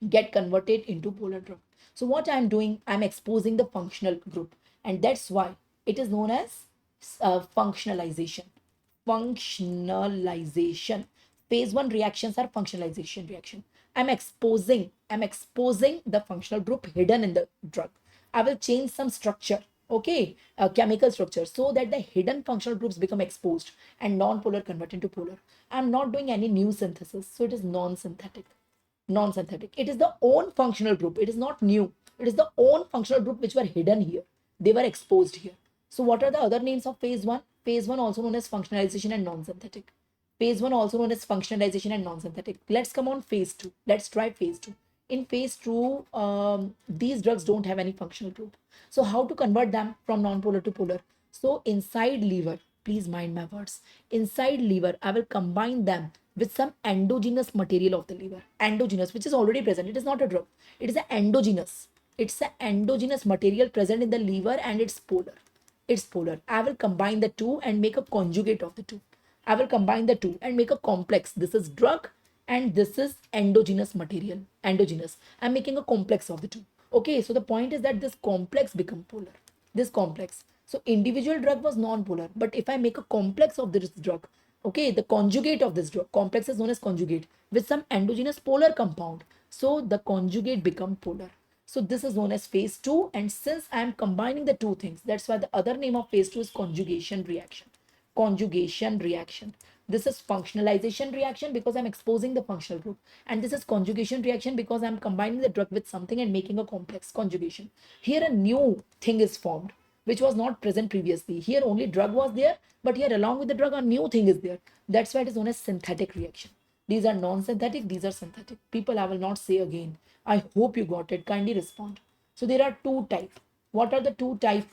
get converted into polar drug. So what I'm doing, I'm exposing the functional group, and that's why it is known as functionalization. Functionalization. Phase 1 reactions are functionalization reaction. I'm exposing the functional group hidden in the drug. I will change some structure, okay, chemical structure, so that the hidden functional groups become exposed and non-polar convert into polar. I'm not doing any new synthesis, so it is non-synthetic. Non-synthetic, it is the own functional group, it is not new. It is the own functional group which were hidden here, they were exposed here. So what are the other names of phase 1? Phase 1 also known as functionalization and non-synthetic. Phase 1 also known as functionalization and non-synthetic. Let's come on phase 2. Let's try phase 2. In phase 2, these drugs don't have any functional group. So how to convert them from non-polar to polar? So inside liver, please mind my words, inside liver I will combine them with some endogenous material of the liver. Endogenous, which is already present. It is not a drug. It is an endogenous. It's an endogenous material present in the liver, and it's polar. It's polar. I will combine the two and make a conjugate of the two. I will combine the two and make a complex. This is drug and this is endogenous material. Endogenous. I'm making a complex of the two. Okay, so the point is that this complex become polar. This complex. So individual drug was non-polar, but if I make a complex of this drug, okay, the conjugate of this drug, complex is known as conjugate, with some endogenous polar compound. So the conjugate become polar. So this is known as phase 2. And since I am combining the two things, that's why the other name of phase 2 is conjugation reaction. Conjugation reaction. This is functionalization reaction because I'm exposing the functional group. And this is conjugation reaction because I'm combining the drug with something and making a complex conjugation. Here a new thing is formed, which was not present previously. Here only drug was there, but here along with the drug a new thing is there. That's why it is known as synthetic reaction. These are non-synthetic, these are synthetic. People, I will not say again. I hope you got it. Kindly respond. So there are two types. What are the two type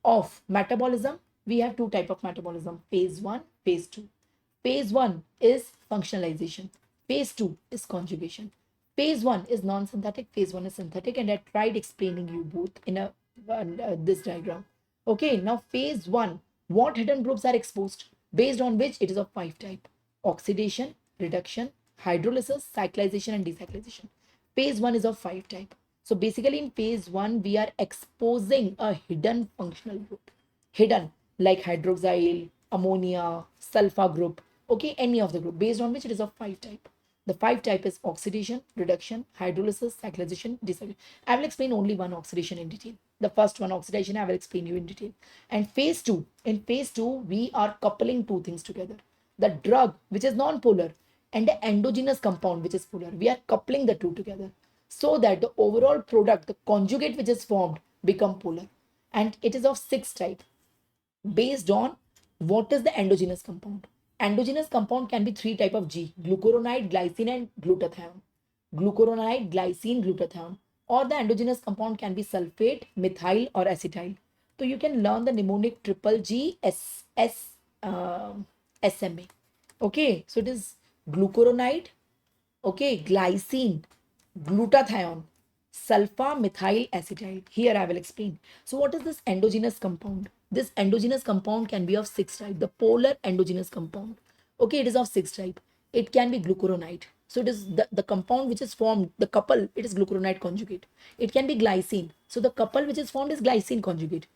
of metabolism? We have two type of metabolism, phase 1, phase 2. Phase 1 is functionalization. Phase 2 is conjugation. Phase 1 is non-synthetic, phase 1 is synthetic, and I tried explaining you both in this diagram. Okay, now phase 1, what hidden groups are exposed? Based on which it is of 5 type: oxidation, reduction, hydrolysis, cyclization, and decyclization. Phase 1 is of 5 type. So basically in phase 1, we are exposing a hidden functional group. Hidden, like hydroxyl, ammonia, sulfur group, okay, any of the group, based on which it is of 5 type. The 5 type is oxidation, reduction, hydrolysis, cyclization, decyclization. I will explain only one oxidation in detail. The first one, oxidation, I will explain you in detail. And phase 2, in phase 2, we are coupling two things together. The drug, which is non-polar, and the endogenous compound, which is polar. We are coupling the two together so that the overall product, the conjugate which is formed, become polar. And it is of 6 type based on what is the endogenous compound. Endogenous compound can be 3 type of G: glucuronide, glycine, and glutathione. Glucuronide, glycine, glutathione. Or the endogenous compound can be sulfate, methyl, or acetyl. So you can learn the mnemonic triple G S S SMA. Okay, so it is glucuronide, okay, glycine, glutathione, sulfur methyl acetyl. Here I will explain. So what is this endogenous compound? This endogenous compound can be of 6 type. The polar endogenous compound. Okay, it is of 6 type. It can be glucuronide. So it is the compound which is formed, the couple, it is glucuronide conjugate. It can be glycine. So the couple which is formed is glycine conjugate.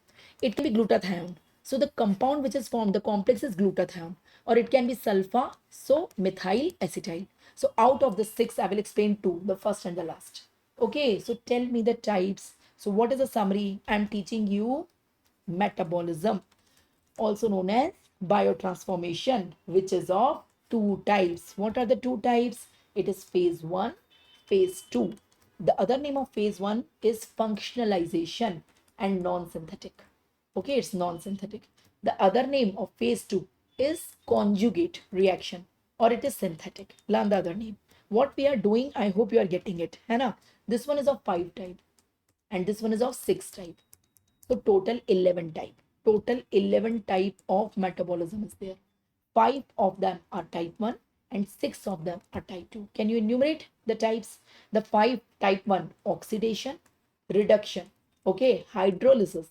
It can be glutathione. So the compound which is formed, the complex is glutathione. Or it can be sulfur, so methyl acetyl. So out of the 6, I will explain 2, the first and the last. Okay, so tell me the types. So what is the summary? I'm teaching you metabolism, also known as biotransformation, which is of 2 types. What are the 2 types? It is phase 1, phase 2. The other name of phase 1 is functionalization and non-synthetic. Okay, it's non-synthetic. The other name of phase 2 is conjugate reaction, or it is synthetic. Learn the other name. What we are doing, I hope you are getting it. है ना? This one is of 5 type and this one is of 6 type. So total 11 type. Total 11 type of metabolism is there. 5 of them are type 1 and 6 of them are type 2. Can you enumerate the types? The 5 type 1: oxidation, reduction, okay, hydrolysis,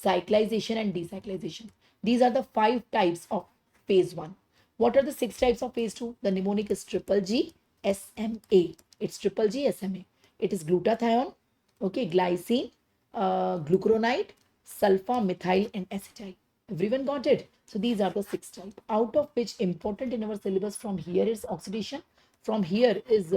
cyclization, and decyclization. These are the 5 types of phase 1. What are the 6 types of phase 2? The mnemonic is triple G SMA. It's triple G SMA. It is glutathione, okay, glycine, glucuronide, sulfur, methyl, and acetyl. Everyone got it? So these are the 6 types. Out of which important in our syllabus from here is oxidation. From here is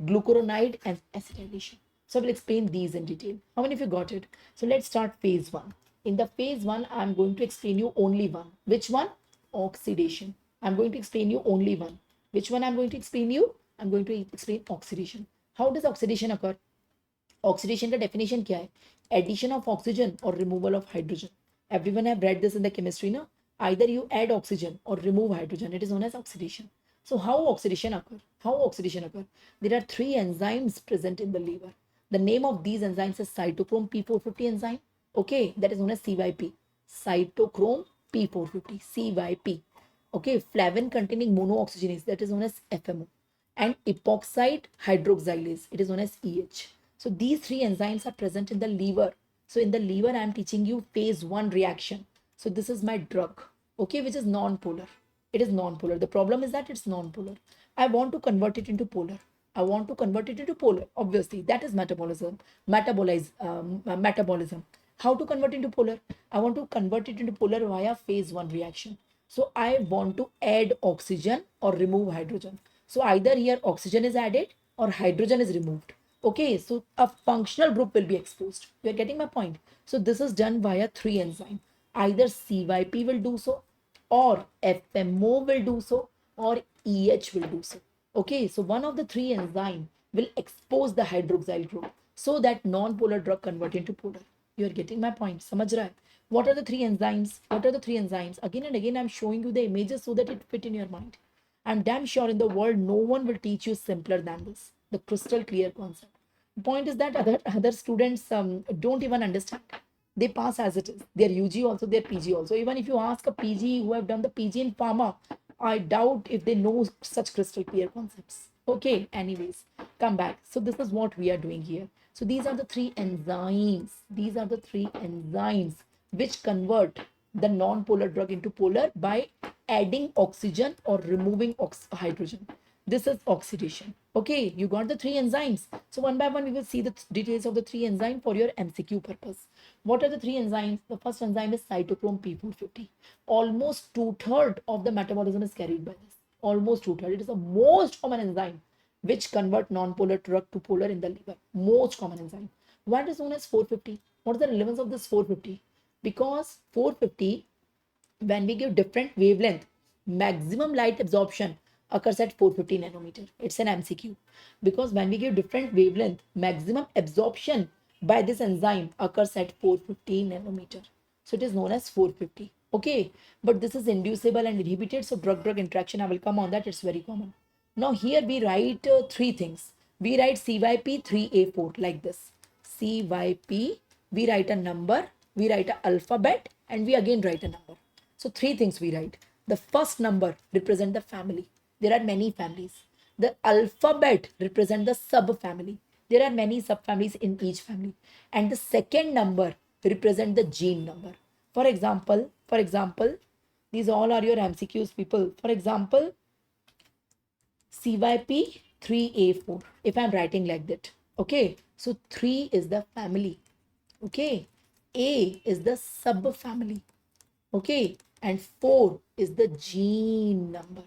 glucuronide and acetylation. So I will explain these in detail. How many of you got it? So let's start phase 1. In the phase 1, I'm going to explain you only one. Which one? Oxidation. I'm going to explain you only one. Which one I'm going to explain you? I'm going to explain oxidation. How does oxidation occur? Oxidation का definition क्या है? Addition of oxygen और removal of hydrogen. Everyone have read this in the chemistry ना. either you add oxygen or remove hydrogen, it is known as oxidation. So how oxidation occur? There are 3 enzymes present in the liver. The name of these enzymes is cytochrome P450 enzyme, okay, that is known as CYP. Cytochrome P450, CYP. Okay, flavin containing monooxygenase, that is known as FMO. And epoxide hydroxylase, it is known as EH. So these 3 enzymes are present in the liver. So in the liver, I am teaching you phase 1 reaction. So this is my drug, okay, which is non-polar. It is non-polar. The problem is that it's non-polar. I want to convert it into polar. Obviously, that is metabolism. Metabolism. How to convert into polar? I want to convert it into polar via phase 1 reaction. So I want to add oxygen or remove hydrogen. So either here oxygen is added or hydrogen is removed. Okay, so a functional group will be exposed. You are getting my point? So this is done via 3 enzymes. Either CYP will do so, or FMO will do so, or EH will do so. Okay, so one of the 3 enzymes will expose the hydroxyl group so that non-polar drug convert into polar. You are getting my point? Samajh raha hai? What are the 3 enzymes? Again and again, I'm showing you the images so that it fit in your mind. I'm damn sure in the world, no one will teach you simpler than this. The crystal clear concept. The point is that other students don't even understand. They pass as it is. Their UG also, their PG also. Even if you ask a PG who have done the PG in pharma, I doubt if they know such crystal clear concepts. Okay, anyways, come back. So this is what we are doing here. So these are the 3 enzymes. These are the 3 enzymes which convert the non-polar drug into polar by adding oxygen or removing hydrogen. This is oxidation. Okay, you got the three enzymes. So one by one, we will see the details of the three enzymes for your MCQ purpose. What are the three enzymes? The first enzyme is cytochrome P450. Almost two-thirds of the metabolism is carried by this. Almost two-thirds. It is the most common enzyme which convert non-polar drug to polar in the liver. Most common enzyme. Why it is known as 450? What is the relevance of this 450? Because 450, when we give different wavelength, maximum light absorption occurs at 450 nanometer. It's an MCQ. Because when we give different wavelength, maximum absorption by this enzyme occurs at 450 nanometer. So it is known as 450. Okay, but this is inducible and inhibited. So drug-drug interaction, I will come on that. It's very common. Now here we write three things. We write CYP3A4 like this. CYP, we write a number, we write an alphabet, and we again write a number. So three things we write. The first number represent the family. There are many families. The alphabet represent the subfamily. There are many subfamilies in each family. And the second number represent the gene number. For example, these all are your MCQs, people. For example, CYP3A4, if I'm writing like that. Okay, so 3 is the family. Okay, A is the subfamily. Okay, and 4 is the gene number.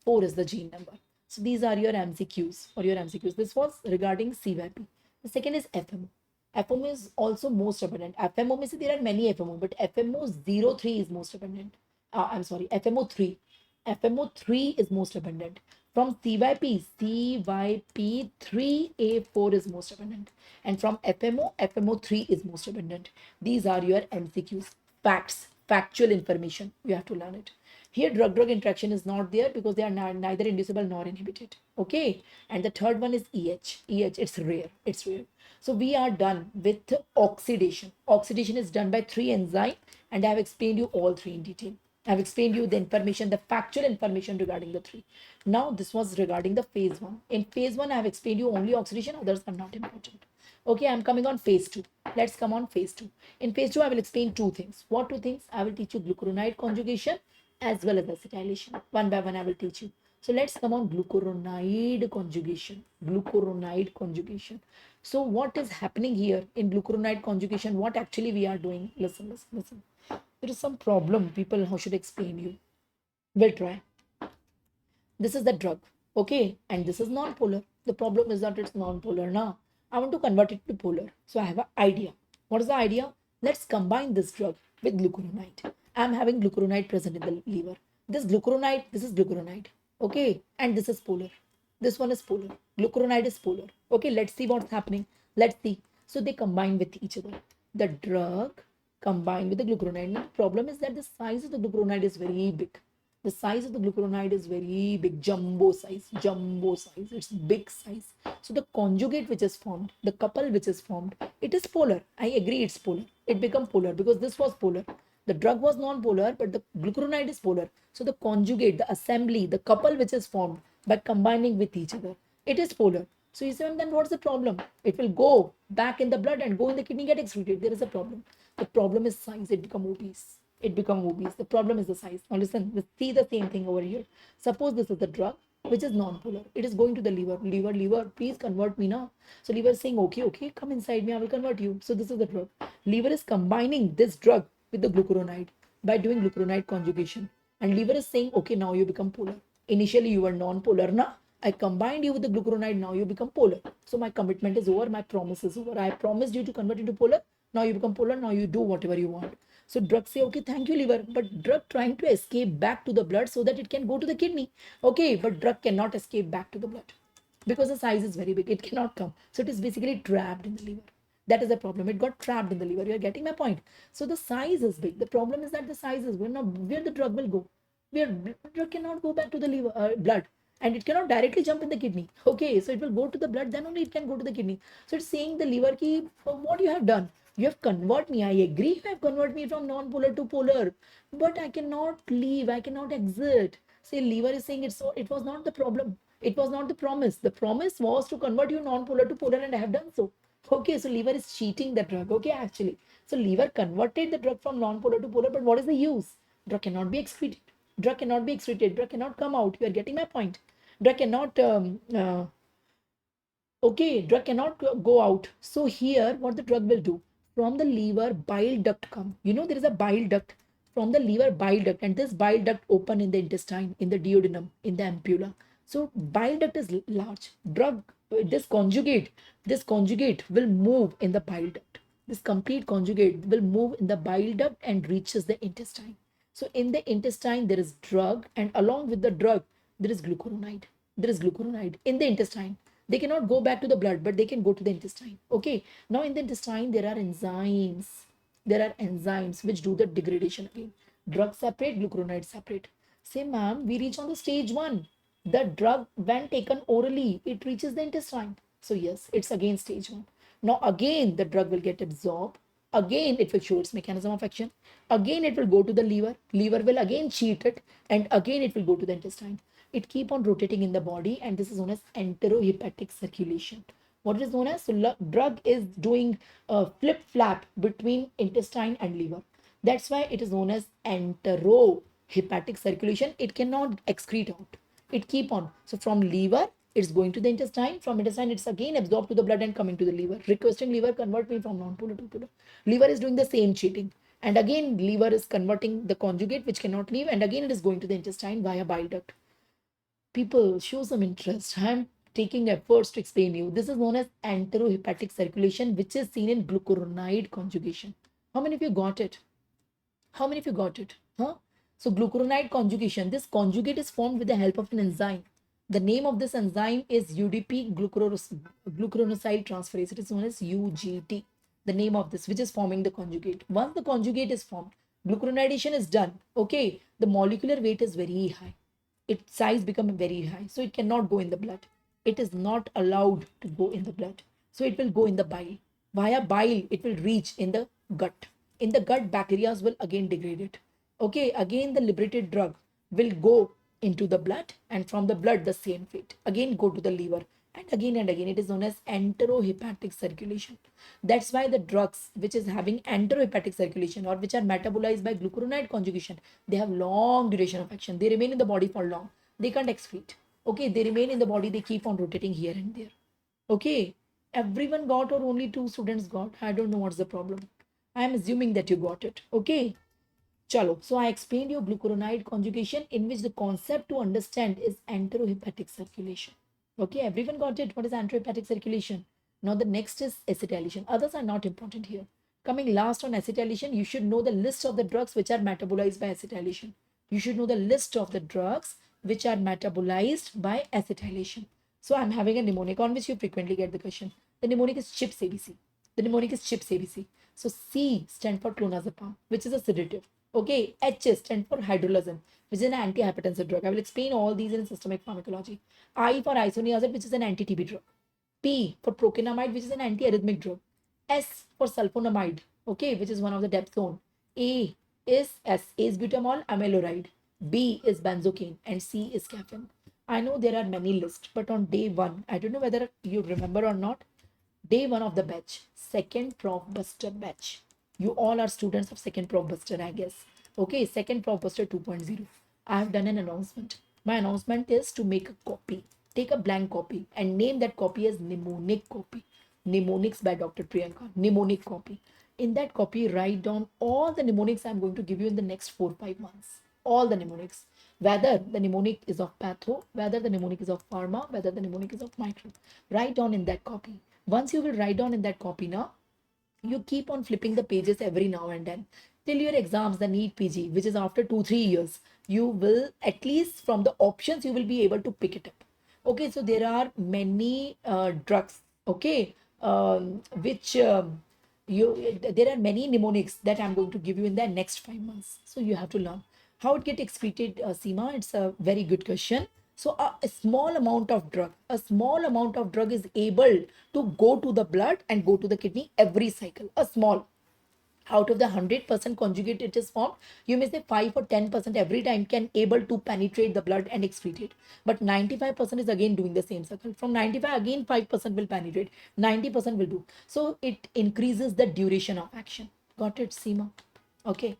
4 is the gene number. So these are your MCQs or your MCQs. This was regarding CYP. The second is FMO. FMO is also most abundant. FMO means there are many FMO, but FMO03 is most abundant. I'm sorry, FMO3. FMO3 is most abundant. From CYP, CYP3A4 is most abundant. And from FMO, FMO3 is most abundant. These are your MCQs. Facts, factual information. You have to learn it. Here, drug-drug interaction is not there because they are neither inducible nor inhibited. Okay. And the third one is EH. EH, it's rare. It's rare. So we are done with oxidation. Oxidation is done by three enzymes, and I have explained you all three in detail. I have explained you the information, the factual information regarding the three. Now this was regarding the phase one. In phase one, I have explained you only oxidation, others are not important. Okay, I'm coming on phase two. Let's come on phase two. In phase two, I will explain two things. What two things? I will teach you glucuronide conjugation as well as acetylation. One by one, I will teach you. So let's come on glucuronide conjugation. Glucuronide conjugation. So what is happening here in glucuronide conjugation? What actually we are doing? Listen, listen, listen. There is some problem, people. How should I explain you? We'll try. This is the drug, okay, and this is non-polar. The problem is that it's non-polar. Now I want to convert it to polar, so I have an idea. What is the idea? Let's combine this drug with glucuronide. I'm having glucuronide present in the liver. This glucuronide, this is glucuronide, okay, and this is polar. This one is polar. Glucuronide is polar. Okay, let's see what's happening. Let's see. So they combine with each other. The drug combined with the glucuronide. Now, the problem is that the size of the glucuronide is very big. The size of the glucuronide is very big, jumbo size, it's big size. So the conjugate which is formed, the couple which is formed, it is polar. I agree it's polar. It become polar because this was polar. The drug was non-polar, but the glucuronide is polar. So the conjugate, the assembly, the couple which is formed by combining with each other, it is polar. So you say, then what's the problem? It will go back in the blood and go in the kidney, get excreted. There is a problem. The problem is size. It become obese. It become obese. The problem is the size. Now listen, let's see the same thing over here. Suppose this is the drug which is non-polar. It is going to the liver. Liver, please convert me now. So liver is saying, okay, come inside me. I will convert you. So this is the drug. Liver is combining this drug with the glucuronide by doing glucuronide conjugation. And liver is saying, okay, now you become polar. Initially you were non-polar. Now I combined you with the glucuronide. Now you become polar. So my commitment is over. My promise is over. I promised you to convert into polar. Now you become polar. Now you do whatever you want. So drug say, okay, thank you, liver. But drug trying to escape back to the blood so that it can go to the kidney. Okay, but drug cannot escape back to the blood because the size is very big. It cannot come. So it is basically trapped in the liver. That is the problem. It got trapped in the liver. You are getting my point. So the size is big. The problem is that the size is where the drug will go. Where drug cannot go back to the liver, blood. And it cannot directly jump in the kidney. Okay, so it will go to the blood, then only it can go to the kidney. So it's saying the liver ki, what you have done? You have converted me. I agree you have converted me from non-polar to polar. But I cannot leave. I cannot exit. Say liver is saying it was not the problem. It was not the promise. The promise was to convert you non-polar to polar, and I have done so. Okay, so liver is cheating the drug. Okay, actually. So liver converted the drug from non-polar to polar, but what is the use? Drug cannot be excreted. Drug cannot be excreted. Drug cannot come out. You are getting my point. Drug cannot okay, drug cannot go out. So here, what the drug will do? From the liver, bile duct come. You know, there is a bile duct from the liver bile duct, and this bile duct open in the intestine, in the duodenum, in the ampulla. So bile duct is large. Drug, this conjugate will move in the bile duct. This complete conjugate will move in the bile duct and reaches the intestine. So in the intestine, there is drug, and along with the drug, there is glucuronide. There is glucuronide in the intestine. They cannot go back to the blood, but they can go to the intestine. Okay. Now in the intestine, there are enzymes. There are enzymes which do the degradation again. Drug separate, glucuronide separate. Say, ma'am, we reach on the stage one. The drug, when taken orally, it reaches the intestine. So yes, it's again stage one. Now again, the drug will get absorbed. Again, it will show its mechanism of action. Again, it will go to the liver. Liver will again cheat it, and again it will go to the intestine. It keep on rotating in the body, and this is known as enterohepatic circulation. What it is known as? So drug is doing a flip flap between intestine and liver. That's why it is known as enterohepatic circulation. It cannot excrete out. It keep on. So from liver, it's going to the intestine. From intestine, it's again absorbed to the blood and coming to the liver. Requesting liver convert me from non-polar to polar. Liver is doing the same cheating. And again, liver is converting the conjugate which cannot leave. And again, it is going to the intestine via bile duct. People, show some interest. I'm taking efforts to explain you. This is known as enterohepatic circulation, which is seen in glucuronide conjugation. How many of you got it? How many of you got it? Huh? So glucuronide conjugation, this conjugate is formed with the help of an enzyme. The name of this enzyme is UDP glucuronosyl transferase. It is known as UGT. The name of this, which is forming the conjugate. Once the conjugate is formed, glucuronidation is done. Okay, the molecular weight is very high. Its size become very high, so it cannot go in the blood. It is not allowed to go in the blood, so it will go in the bile. Via bile, it will reach in the gut. In the gut, bacteria will again degrade it. Okay, again the liberated drug will go into the blood, and from the blood, the same fate again go to the liver, and again. It is known as enterohepatic circulation. That's why the drugs which is having enterohepatic circulation or which are metabolized by glucuronide conjugation, they have long duration of action. They remain in the body for long. They can't excrete. Okay, they remain in the body. They keep on rotating here and there. Okay, everyone got or only two students got? I don't know what's the problem. I am assuming that you got it. Okay. Chalo. So I explained you glucuronide conjugation, in which the concept to understand is enterohepatic circulation. Okay, everyone got it. What is enterohepatic circulation? Now the next is acetylation. Others are not important here. Coming last on acetylation, you should know the list of the drugs which are metabolized by acetylation. You should know the list of the drugs which are metabolized by acetylation. So I'm having a mnemonic on which you frequently get the question. The mnemonic is CHIPS ABC. The mnemonic is CHIPS ABC. So C stands for clonazepam, which is a sedative. Okay, H stands for hydralazine, which is an antihypertensive drug. I will explain all these in systemic pharmacology. I for isoniazid, which is an anti-TB drug. P for procainamide, which is an antiarrhythmic drug. S for sulfonamide, okay, which is one of the dapsone. A is butamol amiloride. B is benzocaine, and C is caffeine. I know there are many lists, but on day one, I don't know whether you remember or not. Day one of the batch, second Prof Buster batch. You all are students of second Prof Buster, I guess. Okay, second Prof Buster 2.0. I have done an announcement. My announcement is to make a copy. Take a blank copy and name that copy as mnemonic copy. Mnemonics by Dr. Priyanka. Mnemonic copy. In that copy, write down all the mnemonics I'm going to give you in the next 4-5 months. All the mnemonics. Whether the mnemonic is of patho, whether the mnemonic is of pharma, whether the mnemonic is of micro. Write down in that copy. Once you will write down in that copy now, you keep on flipping the pages every now and then till your exams, the NEET PG, which is after 2-3 years. You will, at least from the options, you will be able to pick it up. Okay, so there are many drugs. Okay, which there are many mnemonics that I'm going to give you in the next 5 months. So you have to learn how it get excreted. Seema, it's a very good question. So a small amount of drug is able to go to the blood and go to the kidney every cycle. A small, out of the 100% conjugate it is formed, you may say 5 or 10% every time can able to penetrate the blood and excrete, but 95% is again doing the same cycle. From 95 again 5% will penetrate, 90% will do. So it increases the duration of action. Got it, Seema? Okay,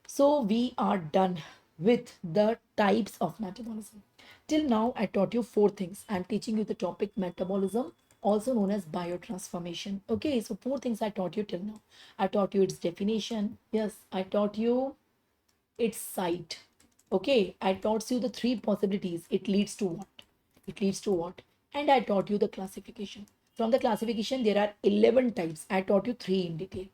so we are done with the types of metabolism. Till now, I taught you four things. I'm teaching you the topic metabolism, also known as biotransformation. Okay, so four things I taught you till now. I taught you its definition. Yes, I taught you its site. Okay, I taught you the three possibilities. It leads to what? It leads to what? And I taught you the classification. From the classification, there are 11 types. I taught you three in detail.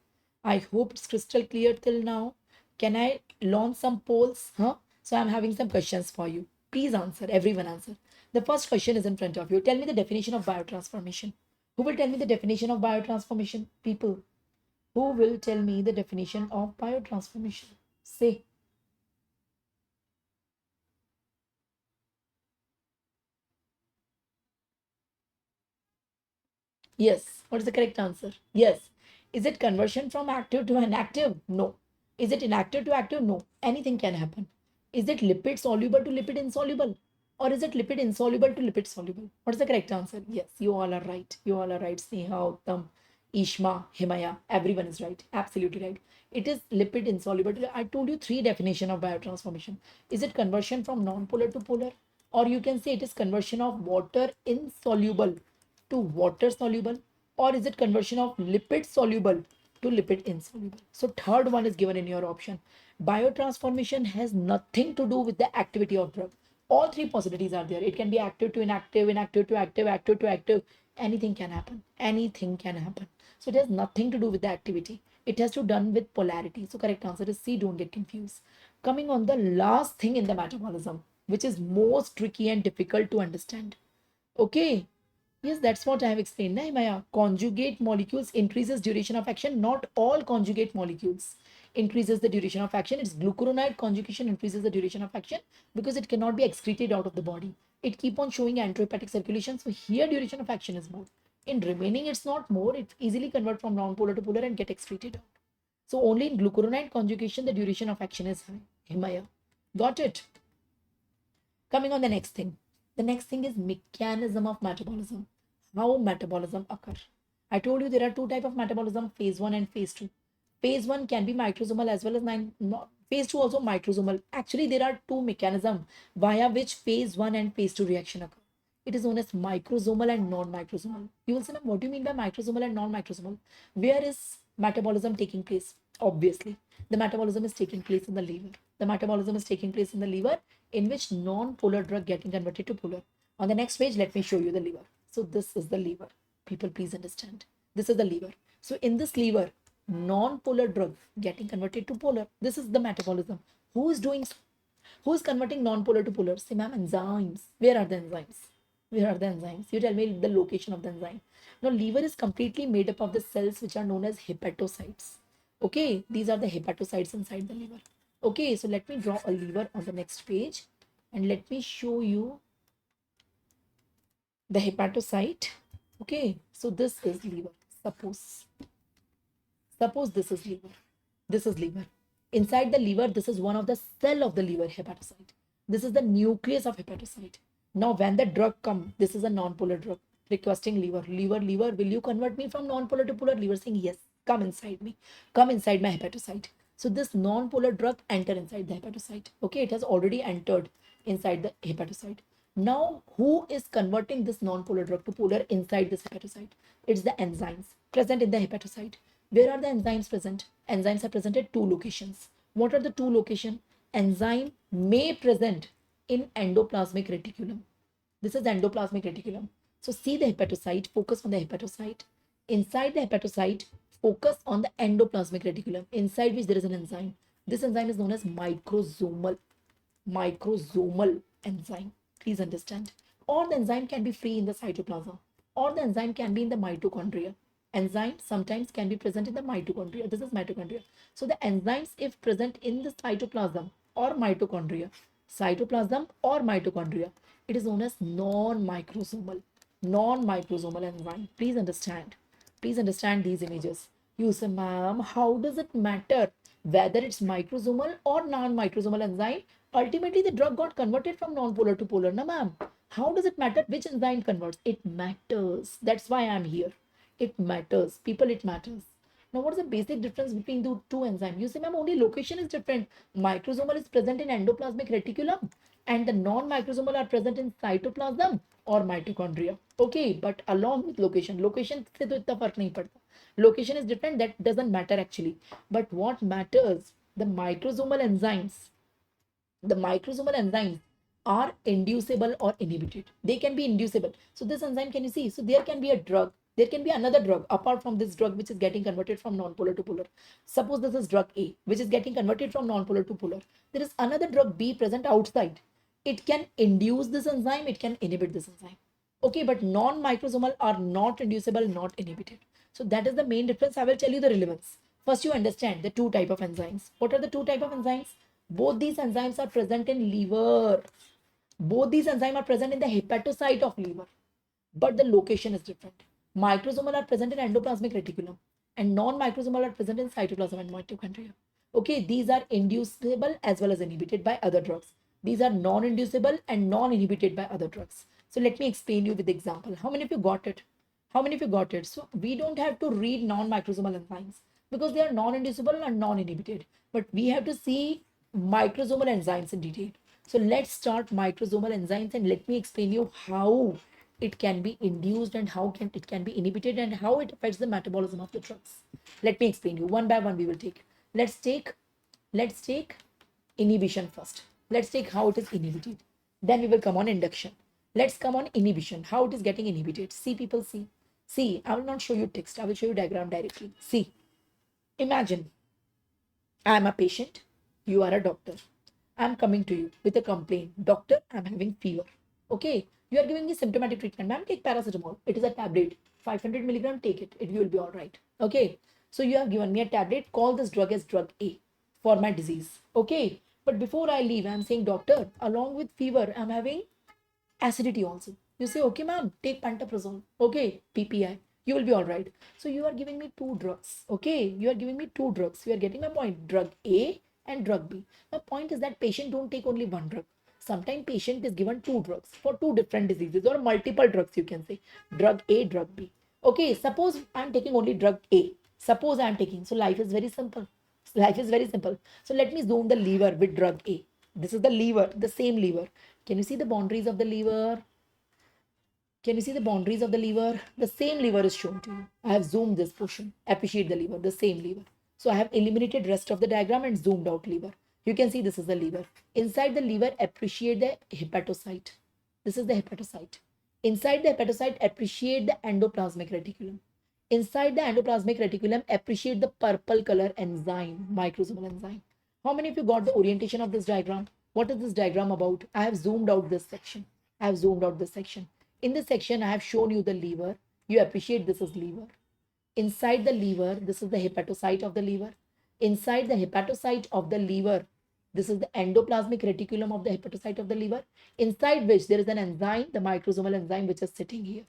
I hope it's crystal clear till now. Can I launch some polls? Huh? So I'm having some questions for you. Please answer. Everyone answer. The first question is in front of you. Tell me the definition of biotransformation. Who will tell me the definition of biotransformation? People. Who will tell me the definition of biotransformation? Say. Yes. What is the correct answer? Yes. Is it conversion from active to inactive? No. Is it inactive to active? No. Anything can happen. Is it lipid soluble to lipid insoluble? Or is it lipid insoluble to lipid soluble? What is the correct answer? Yes, you all are right. You all are right. Sneha, Uttam, Ishma, Himaya. Everyone is right. Absolutely right. It is lipid insoluble. I told you three definition of biotransformation. Is it conversion from non-polar to polar? Or you can say it is conversion of water insoluble to water soluble, or is it conversion of lipid soluble to lipid insoluble? So third one is given in your option. Biotransformation has nothing to do with the activity of drug. All three possibilities are there. It can be active to inactive, inactive to active, active to active. Anything can happen. Anything can happen. So it has nothing to do with the activity. It has to done with polarity. So correct answer is C. Don't get confused. Coming on the last thing in the metabolism, which is most tricky and difficult to understand. Okay, yes, that's what I have explained. Na, Maya. Conjugate molecules increases duration of action. Not all conjugate molecules increases the duration of action. It's glucuronide conjugation increases the duration of action because it cannot be excreted out of the body. It keep on showing enterohepatic circulation. So here duration of action is more. In remaining, it's not more. It easily convert from non-polar to polar and get excreted out. So only in glucuronide conjugation, the duration of action is high. Himaya. Got it? Coming on the next thing. The next thing is mechanism of metabolism. How metabolism occur. I told you there are two type of metabolism, phase 1 and phase 2. Phase 1 can be microsomal as well as phase 2 also microsomal. Actually, there are two mechanisms via which phase 1 and phase 2 reaction occur. It is known as microsomal and non-microsomal. You will say, "Ma'am, what do you mean by microsomal and non-microsomal? Where is metabolism taking place?" Obviously, the metabolism is taking place in the liver. The metabolism is taking place in the liver, in which non-polar drug getting converted to polar. On the next page, let me show you the liver. So this is the liver. People, please understand. This is the liver. So in this liver, non-polar drug getting converted to polar. This is the metabolism. Who is doing? Who is converting non-polar to polar? Say, ma'am, enzymes. Where are the enzymes? Where are the enzymes? You tell me the location of the enzyme. Now, liver is completely made up of the cells which are known as hepatocytes. Okay, these are the hepatocytes inside the liver. Okay, so let me draw a liver on the next page and let me show you the hepatocyte. Okay, so this is liver. Suppose this is liver. This is liver. Inside the liver, this is one of the cell of the liver, hepatocyte. This is the nucleus of hepatocyte. Now, when the drug come, this is a non-polar drug requesting liver. Liver, will you convert me from non-polar to polar? Liver saying yes. Come inside me. Come inside my hepatocyte. So this non-polar drug enter inside the hepatocyte. Okay, it has already entered inside the hepatocyte. Now, who is converting this non-polar drug to polar inside this hepatocyte? It's the enzymes present in the hepatocyte. Where are the enzymes present? Enzymes are present at two locations. What are the two locations? Enzyme may present in endoplasmic reticulum. This is endoplasmic reticulum. So see the hepatocyte, focus on the hepatocyte. Inside the hepatocyte, focus on the endoplasmic reticulum, inside which there is an enzyme. This enzyme is known as microsomal enzyme. Please understand. Or the enzyme can be free in the cytoplasm, or the enzyme can be in the mitochondria. Enzyme sometimes can be present in the mitochondria. This is mitochondria. So the enzymes, if present in the cytoplasm or mitochondria, it is known as non-microsomal enzyme. Please understand these images. You say, ma'am, how does it matter whether it's microsomal or non-microsomal enzyme? Ultimately, the drug got converted from non-polar to polar. Na, ma'am, how does it matter which enzyme converts? It matters. That's why I'm here. It matters. People, it matters. Now, what is the basic difference between the two enzymes? You say, ma'am, only location is different. Microsomal is present in endoplasmic reticulum and the non-microsomal are present in cytoplasm or mitochondria. Okay, but along with location से तो इतना फर्क नहीं पड़ता. Location is different, that doesn't matter actually. But what matters, the microsomal enzymes are inducible or inhibited. They can be inducible. So this enzyme, can you see? So there can be a drug. There can be another drug apart from this drug which is getting converted from non-polar to polar. Suppose this is drug A, which is getting converted from non-polar to polar. There is another drug B present outside. It can induce this enzyme, it can inhibit this enzyme. Okay, but non-microsomal are not inducible, not inhibited. So that is the main difference. I will tell you the relevance. First, you understand the two type of enzymes. What are the two type of enzymes? Both these enzymes are present in liver. Both these enzymes are present in the hepatocyte of liver, but the location is different. Microsomal are present in endoplasmic reticulum, and non-microsomal are present in cytoplasm and mitochondria. Okay, these are inducible as well as inhibited by other drugs. These are non-inducible and non-inhibited by other drugs. So let me explain you with example. How many of you got it? How many of you got it? So we don't have to read non-microsomal enzymes because they are non-inducible and non-inhibited. But we have to see microsomal enzymes in detail. So let's start microsomal enzymes and let me explain you how it can be induced and how it can be inhibited and how it affects the metabolism of the drugs. Let me explain you one by one. We will take. Let's take inhibition first. Let's take how it is inhibited. Then we will come on induction. Let's come on inhibition. How it is getting inhibited. See, people, see. See, I will not show you text. I will show you diagram directly. See, imagine I am a patient. You are a doctor. I am coming to you with a complaint. Doctor, I am having fever. Okay, you are giving me symptomatic treatment. Ma'am, take paracetamol. It is a tablet. 500 milligram, take it. It will be all right. Okay, so you have given me a tablet. Call this drug as drug A for my disease. Okay, but before I leave, I am saying, doctor, along with fever, I am having acidity also. You say, okay, ma'am, take pantoprazole. Okay, PPI. You will be all right. So you are giving me two drugs. Okay, you are giving me two drugs. You are getting my point. Drug A and drug B. My point is that patient don't take only one drug. Sometimes patient is given two drugs for two different diseases or multiple drugs, you can say. Drug A, drug B. Okay, suppose I'm taking only drug A. Suppose I'm taking. So life is very simple. Life is very simple. So let me zoom the lever with drug A. This is the lever, the same lever. Can you see the boundaries of the lever? Can you see the boundaries of the lever? The same lever is shown to you. I have zoomed this portion. Appreciate the lever, the same lever. So I have eliminated rest of the diagram and zoomed out lever. You can see this is the lever. Inside the lever, appreciate the hepatocyte. This is the hepatocyte. Inside the hepatocyte, appreciate the endoplasmic reticulum. Inside the endoplasmic reticulum, appreciate the purple color enzyme, microsomal enzyme. How many of you got the orientation of this diagram? What is this diagram about? I have zoomed out this section. I have zoomed out this section. In this section, I have shown you the lever. You appreciate this is lever. Inside the lever, this is the hepatocyte of the liver. Inside the hepatocyte of the liver, this is the endoplasmic reticulum of the hepatocyte of the liver, inside which there is an enzyme, the microsomal enzyme, which is sitting here.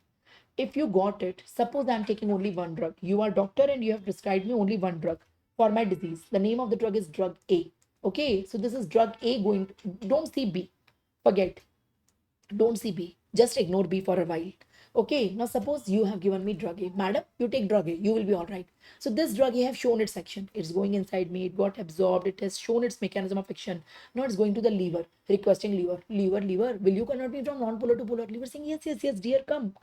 If you got it, suppose I am taking only one drug. You are doctor and you have prescribed me only one drug for my disease. The name of the drug is drug A. Okay, so this is drug A going to, don't see B. Forget. Don't see B. Just ignore B for a while. Okay, now suppose you have given me drug A. Madam, you take drug A, you will be all right. So this drug A have shown its action. It's going inside me, it got absorbed, it has shown its mechanism of action. Now it's going to the liver, requesting liver, will you convert me from non-polar to polar? Liver saying, yes, dear, come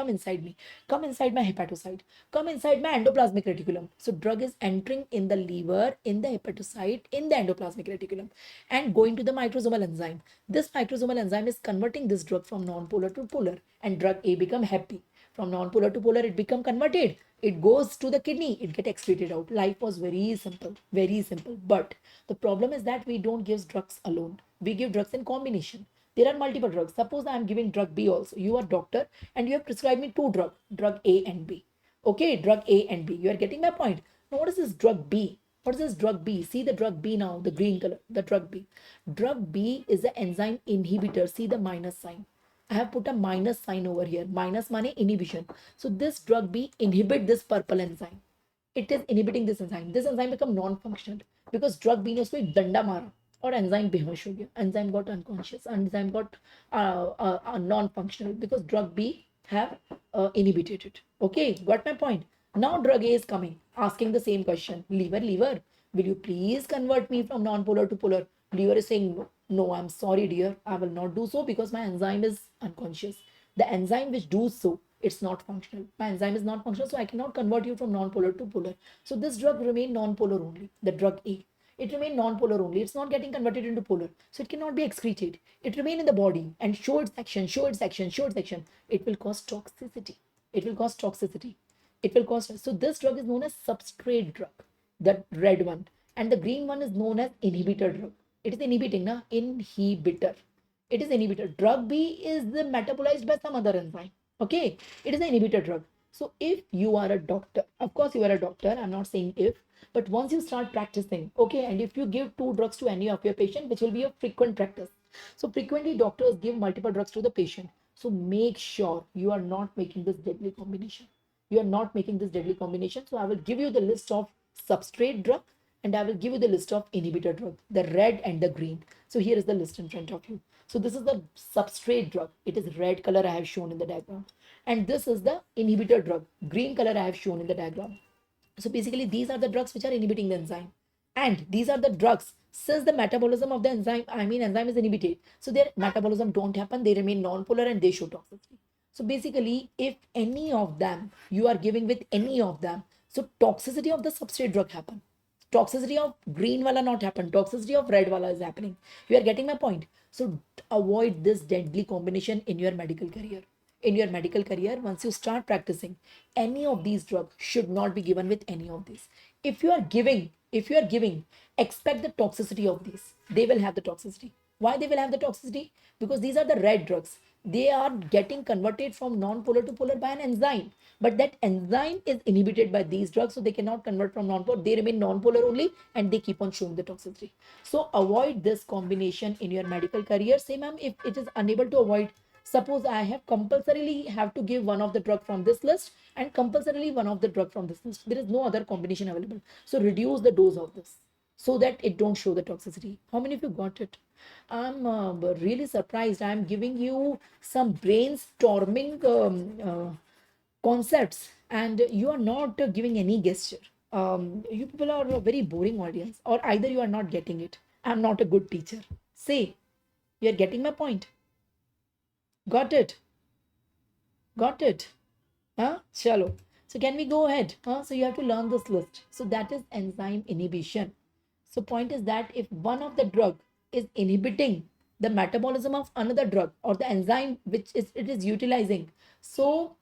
inside me. Come inside my hepatocyte. Come inside my endoplasmic reticulum. So drug is entering in the liver, in the hepatocyte, in the endoplasmic reticulum, and going to the microsomal enzyme. This microsomal enzyme is converting this drug from non-polar to polar, and drug A become happy. From non-polar to polar, it become converted. It goes to the kidney, it get excreted out. Life was very simple, very simple. But the problem is that we don't give drugs alone. We give drugs in combination. There are multiple drugs. Suppose I am giving drug B also. You are doctor and you have prescribed me two drugs, drug A and B. Okay, drug A and B. You are getting my point. Now, what is this drug B? What is this drug B? See the drug B now, the green color, the drug B. Drug B is the enzyme inhibitor. See the minus sign. I have put a minus sign over here. Minus mane inhibition. So this drug B inhibit this purple enzyme. It is inhibiting this enzyme. This enzyme become non-functional because drug B ने उसको एक डंडा मारा और enzyme बेहोश हो गया. Enzyme got unconscious. Enzyme got non-functional because drug B have inhibited it. Okay, got my point. Now drug A is coming, asking the same question. Liver, will you please convert me from non-polar to polar? Liver is saying no, no, I'm sorry, dear, I will not do so because my enzyme is unconscious. The enzyme which does so, it's not functional. My enzyme is not functional, so I cannot convert you from non-polar to polar. So this drug remain non-polar only. The drug A, it remain non-polar only. It's not getting converted into polar, so it cannot be excreted. It remain in the body and show its action, show its action, show its action. It will cause toxicity. It will cause toxicity. It will cause. So this drug is known as substrate drug, the red one, and the green one is known as inhibitor drug. It is inhibiting, na? Inhibitor. It is inhibitor. Drug B is the metabolized by some other enzyme. Okay, it is an inhibitor drug. So if you are a doctor, of course you are a doctor, I'm not saying if, but once you start practicing, okay, and if you give two drugs to any of your patient, which will be a frequent practice. So frequently doctors give multiple drugs to the patient. So make sure you are not making this deadly combination. You are not making this deadly combination. So I will give you the list of substrate drug and I will give you the list of inhibitor drug, the red and the green. So here is the list in front of you. So this is the substrate drug. It is red color I have shown in the diagram. And this is the inhibitor drug. Green color I have shown in the diagram. So basically, these are the drugs which are inhibiting the enzyme. And these are the drugs, since the metabolism of the enzyme, enzyme is inhibited. So their metabolism don't happen, they remain non-polar and they show toxicity. So basically, if any of them, you are giving with any of them, so toxicity of the substrate drug happen. Toxicity of green wala not happen. Toxicity of red wala is happening. You are getting my point. So avoid this deadly combination in your medical career. In your medical career, once you start practicing, any of these drugs should not be given with any of these. If you are giving, expect the toxicity of these. They will have the toxicity. Why they will have the toxicity? Because these are the red drugs. They are getting converted from non-polar to polar by an enzyme, but that enzyme is inhibited by these drugs, so they cannot convert from non-polar. They remain non-polar only and they keep on showing the toxicity. So avoid this combination in your medical career. Say, ma'am, if it is unable to avoid, suppose I have compulsorily have to give one of the drug from this list and compulsorily one of the drug from this list. There is no other combination available. So reduce the dose of this so that it don't show the toxicity. How many of you got it? I'm really surprised. I'm giving you some brainstorming concepts and you are not giving any gesture. You people are a very boring audience, or either you are not getting it. I'm not a good teacher. Say, you're getting my point. Got it? Got it? Huh? Chalo. So can we go ahead? Huh? So you have to learn this list. So that is enzyme inhibition. So point is that if one of the drug is inhibiting the metabolism of another drug or the enzyme which is it is utilizing, so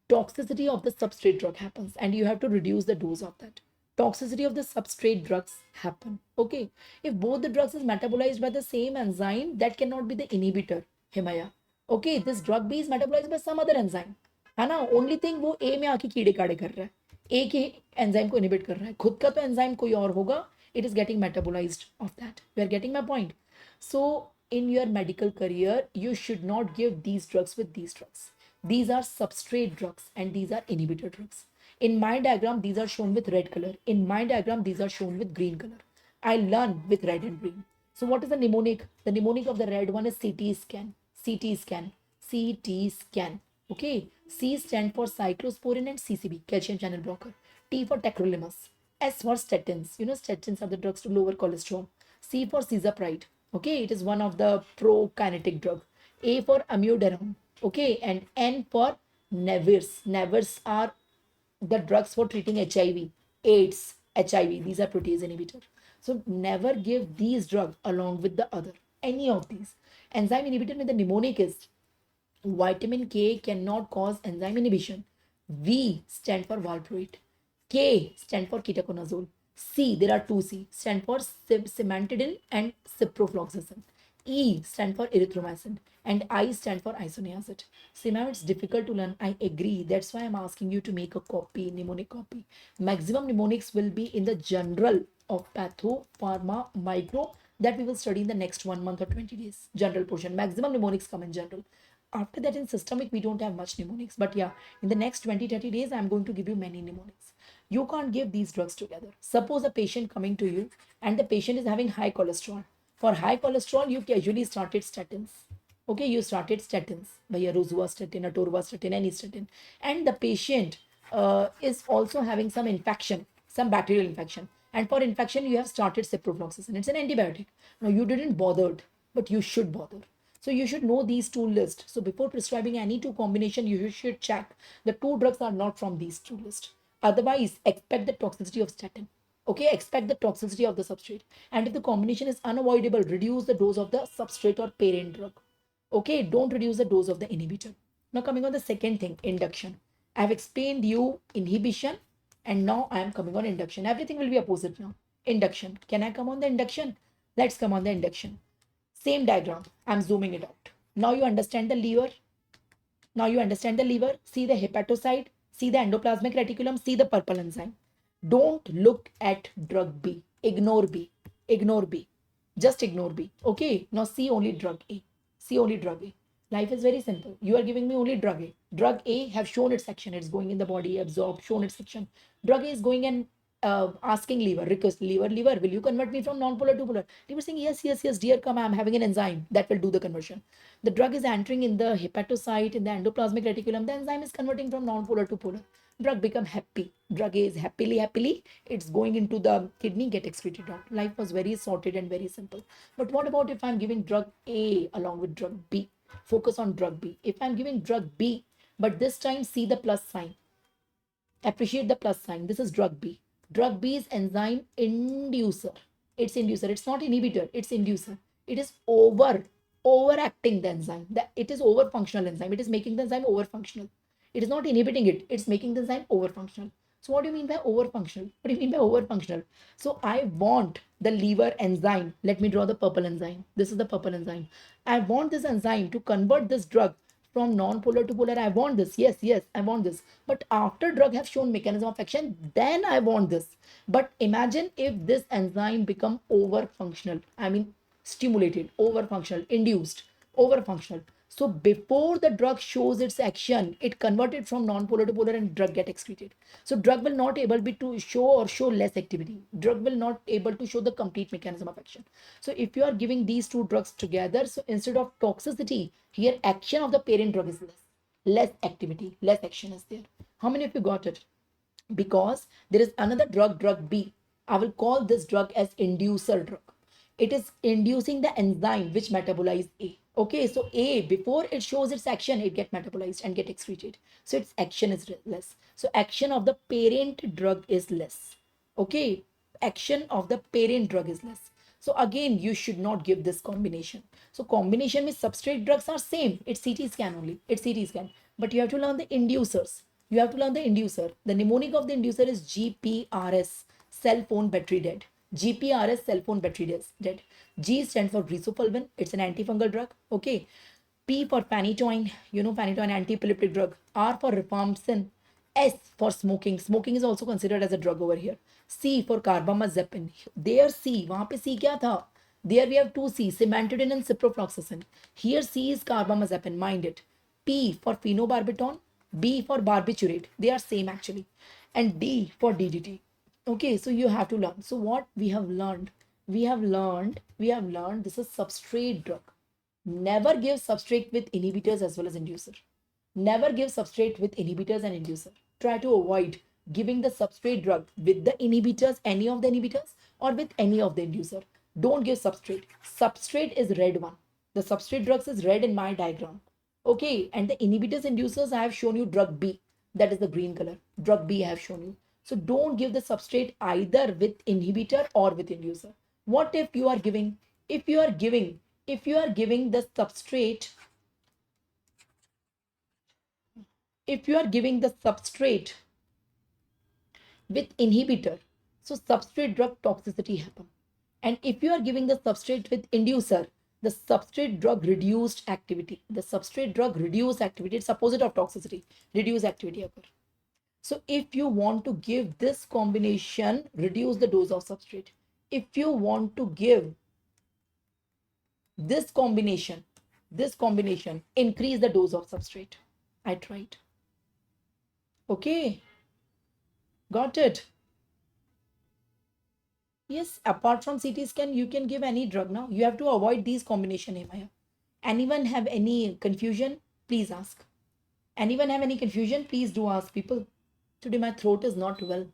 toxicity of the substrate drug happens and you have to reduce the dose of that. Toxicity of the substrate drugs happen. Okay. If both the drugs is metabolized by the same enzyme, that cannot be the inhibitor, Himaya. Okay, this drug B is metabolized by some other enzyme. है ना, only thing वो ए में आके कीड़े काड़े कर रहा है, ए के एंजाइम को इनहिबिट कर रहा है, खुद का तो एंजाइम कोई और होगा. It is getting metabolized of that. You are getting my point. So in your medical career, you should not give these drugs with these drugs. These are substrate drugs and these are inhibitor drugs. In my diagram, these are shown with red color. In my diagram, these are shown with green color. I learn with red and green. So what is the mnemonic? The mnemonic of the red one is CT scan. CT scan. CT scan. Okay. C stand for cyclosporin and CCB, calcium channel blocker. T for tacrolimus. S for statins. You know, statins are the drugs to lower cholesterol. C for cisapride. Okay, it is one of the prokinetic drug. A for amiodarone. Okay, and N for Nevirs. Nevirs are the drugs for treating HIV, AIDS, HIV. These are protease inhibitor. So never give these drugs along with the other. Any of these. Enzyme inhibitor with the mnemonic is vitamin K cannot cause enzyme inhibition. V stand for valproate. K stand for ketoconazole. C, there are two C, stand for cimetidine and ciprofloxacin. E stand for erythromycin and I stand for isoniazid. See, ma'am, it's difficult to learn. I agree. That's why I'm asking you to make a copy, mnemonic copy. Maximum mnemonics will be in the general of patho, pharma, micro that we will study in the next 1 month or 20 days. General portion. Maximum mnemonics come in general. After that, in systemic, we don't have much mnemonics. But yeah, in the next 20-30 days, I'm going to give you many mnemonics. You can't give these drugs together. Suppose a patient coming to you and the patient is having high cholesterol. For high cholesterol, you casually started statins. Okay, you started statins by a rosuvastatin, a torvastatin, any statin. And the patient is also having some infection, some bacterial infection. And for infection, you have started ciprofloxacin. It's an antibiotic. Now, you didn't bothered, but you should bother. So you should know these two lists. So before prescribing any two combination, you should check the two drugs are not from these two lists. Otherwise, expect the toxicity of statin. Okay, expect the toxicity of the substrate. And if the combination is unavoidable, reduce the dose of the substrate or parent drug. Okay, don't reduce the dose of the inhibitor. Now coming on the second thing, induction. I have explained you inhibition and now I am coming on induction. Everything will be opposite now. Induction. Can I come on the induction? Let's come on the induction. Same diagram. I'm zooming it out. Now you understand the liver. Now you understand the liver. See the hepatocyte. See the endoplasmic reticulum. See the purple enzyme. Don't look at drug B. Ignore B. Ignore B. Just ignore B. Okay. Now see only drug A. See only drug A. Life is very simple. You are giving me only drug A. Drug A have shown its action. It's going in the body, absorb, shown its action. Drug A is going and asking liver, request liver, will you convert me from non-polar to polar? Liver saying, yes, dear, come, I'm having an enzyme that will do the conversion. The drug is entering in the hepatocyte, in the endoplasmic reticulum. The enzyme is converting from non-polar to polar. Drug become happy. Drug A is happily, it's going into the kidney, get excreted out. Life was very sorted and very simple. But what about if I'm giving drug A along with drug B? Focus on drug B. If I'm giving drug B, but this time see the plus sign. Appreciate the plus sign. This is drug B. Drug B is enzyme inducer. It's inducer. It's not inhibitor. It's inducer. It is overacting the enzyme. It is over functional enzyme. It is making the enzyme over functional. It is not inhibiting it. It's making the enzyme over functional. So what do you mean by over functional? What do you mean by over functional? So I want the liver enzyme. Let me draw the purple enzyme. This is the purple enzyme. I want this enzyme to convert this drug from non-polar to polar. I want this. Yes, I want this. But after drug have shown mechanism of action, then I want this. But imagine if this enzyme become over functional. I mean stimulated, over functional, induced, over functional. So before the drug shows its action, it converted from non-polar to polar and drug get excreted. So drug will not able be to show or show less activity. Drug will not able to show the complete mechanism of action. So if you are giving these two drugs together, so instead of toxicity, here action of the parent drug is less. Less activity, less action is there. How many of you got it? Because there is another drug B. I will call this drug as inducer drug. It is inducing the enzyme which metabolize A. Okay, so A, before it shows its action, it get metabolized and get excreted. So its action is less. So action of the parent drug is less. Okay, action of the parent drug is less. So again, you should not give this combination. So combination with substrate drugs are same. It's CT scan only. It's CT scan. But you have to learn the inducers. You have to learn the inducer. The mnemonic of the inducer is GPRS, cell phone battery dead. GPRS, cell phone battery dead. G stands for greaseprevin. It's an antifungal drug. Okay. P for phenytoin. You know phenytoin, anti-epileptic drug. R for rifampicin. S for smoking. Smoking is also considered as a drug over here. C for carbamazepine. There C. वहाँ पे C क्या था? There we have two C, cimetidine and ciprofloxacin. Here C is carbamazepine. Mind it. P for phenobarbital. B for barbiturate. They are same actually. And D for DDT. Okay, so you have to learn. So what we have learned? We have learned this is substrate drug. Never give substrate with inhibitors as well as inducer. Never give substrate with inhibitors and inducer. Try to avoid giving the substrate drug with the inhibitors, any of the inhibitors, or with any of the inducer. Don't give substrate. Substrate is red one. The substrate drugs is red in my diagram. Okay, and the inhibitors, inducers, I have shown you drug B. That is the green color. Drug B I have shown you. So don't give the substrate either with inhibitor or with inducer. What if you are giving, if you are giving the substrate, if you are giving the substrate with inhibitor, so substrate drug toxicity happen. And if you are giving the substrate with inducer, the substrate drug reduced activity. The substrate drug reduced activity. It's opposite of toxicity. Reduce activity occur. So if you want to give this combination, reduce the dose of substrate. If you want to give this combination, increase the dose of substrate. I tried. Okay. Got it. Yes, apart from CT scan, you can give any drug now. You have to avoid these combination, Himaya. Anyone have any confusion? Please ask. Anyone have any confusion? Please do ask people. Today my throat is not well.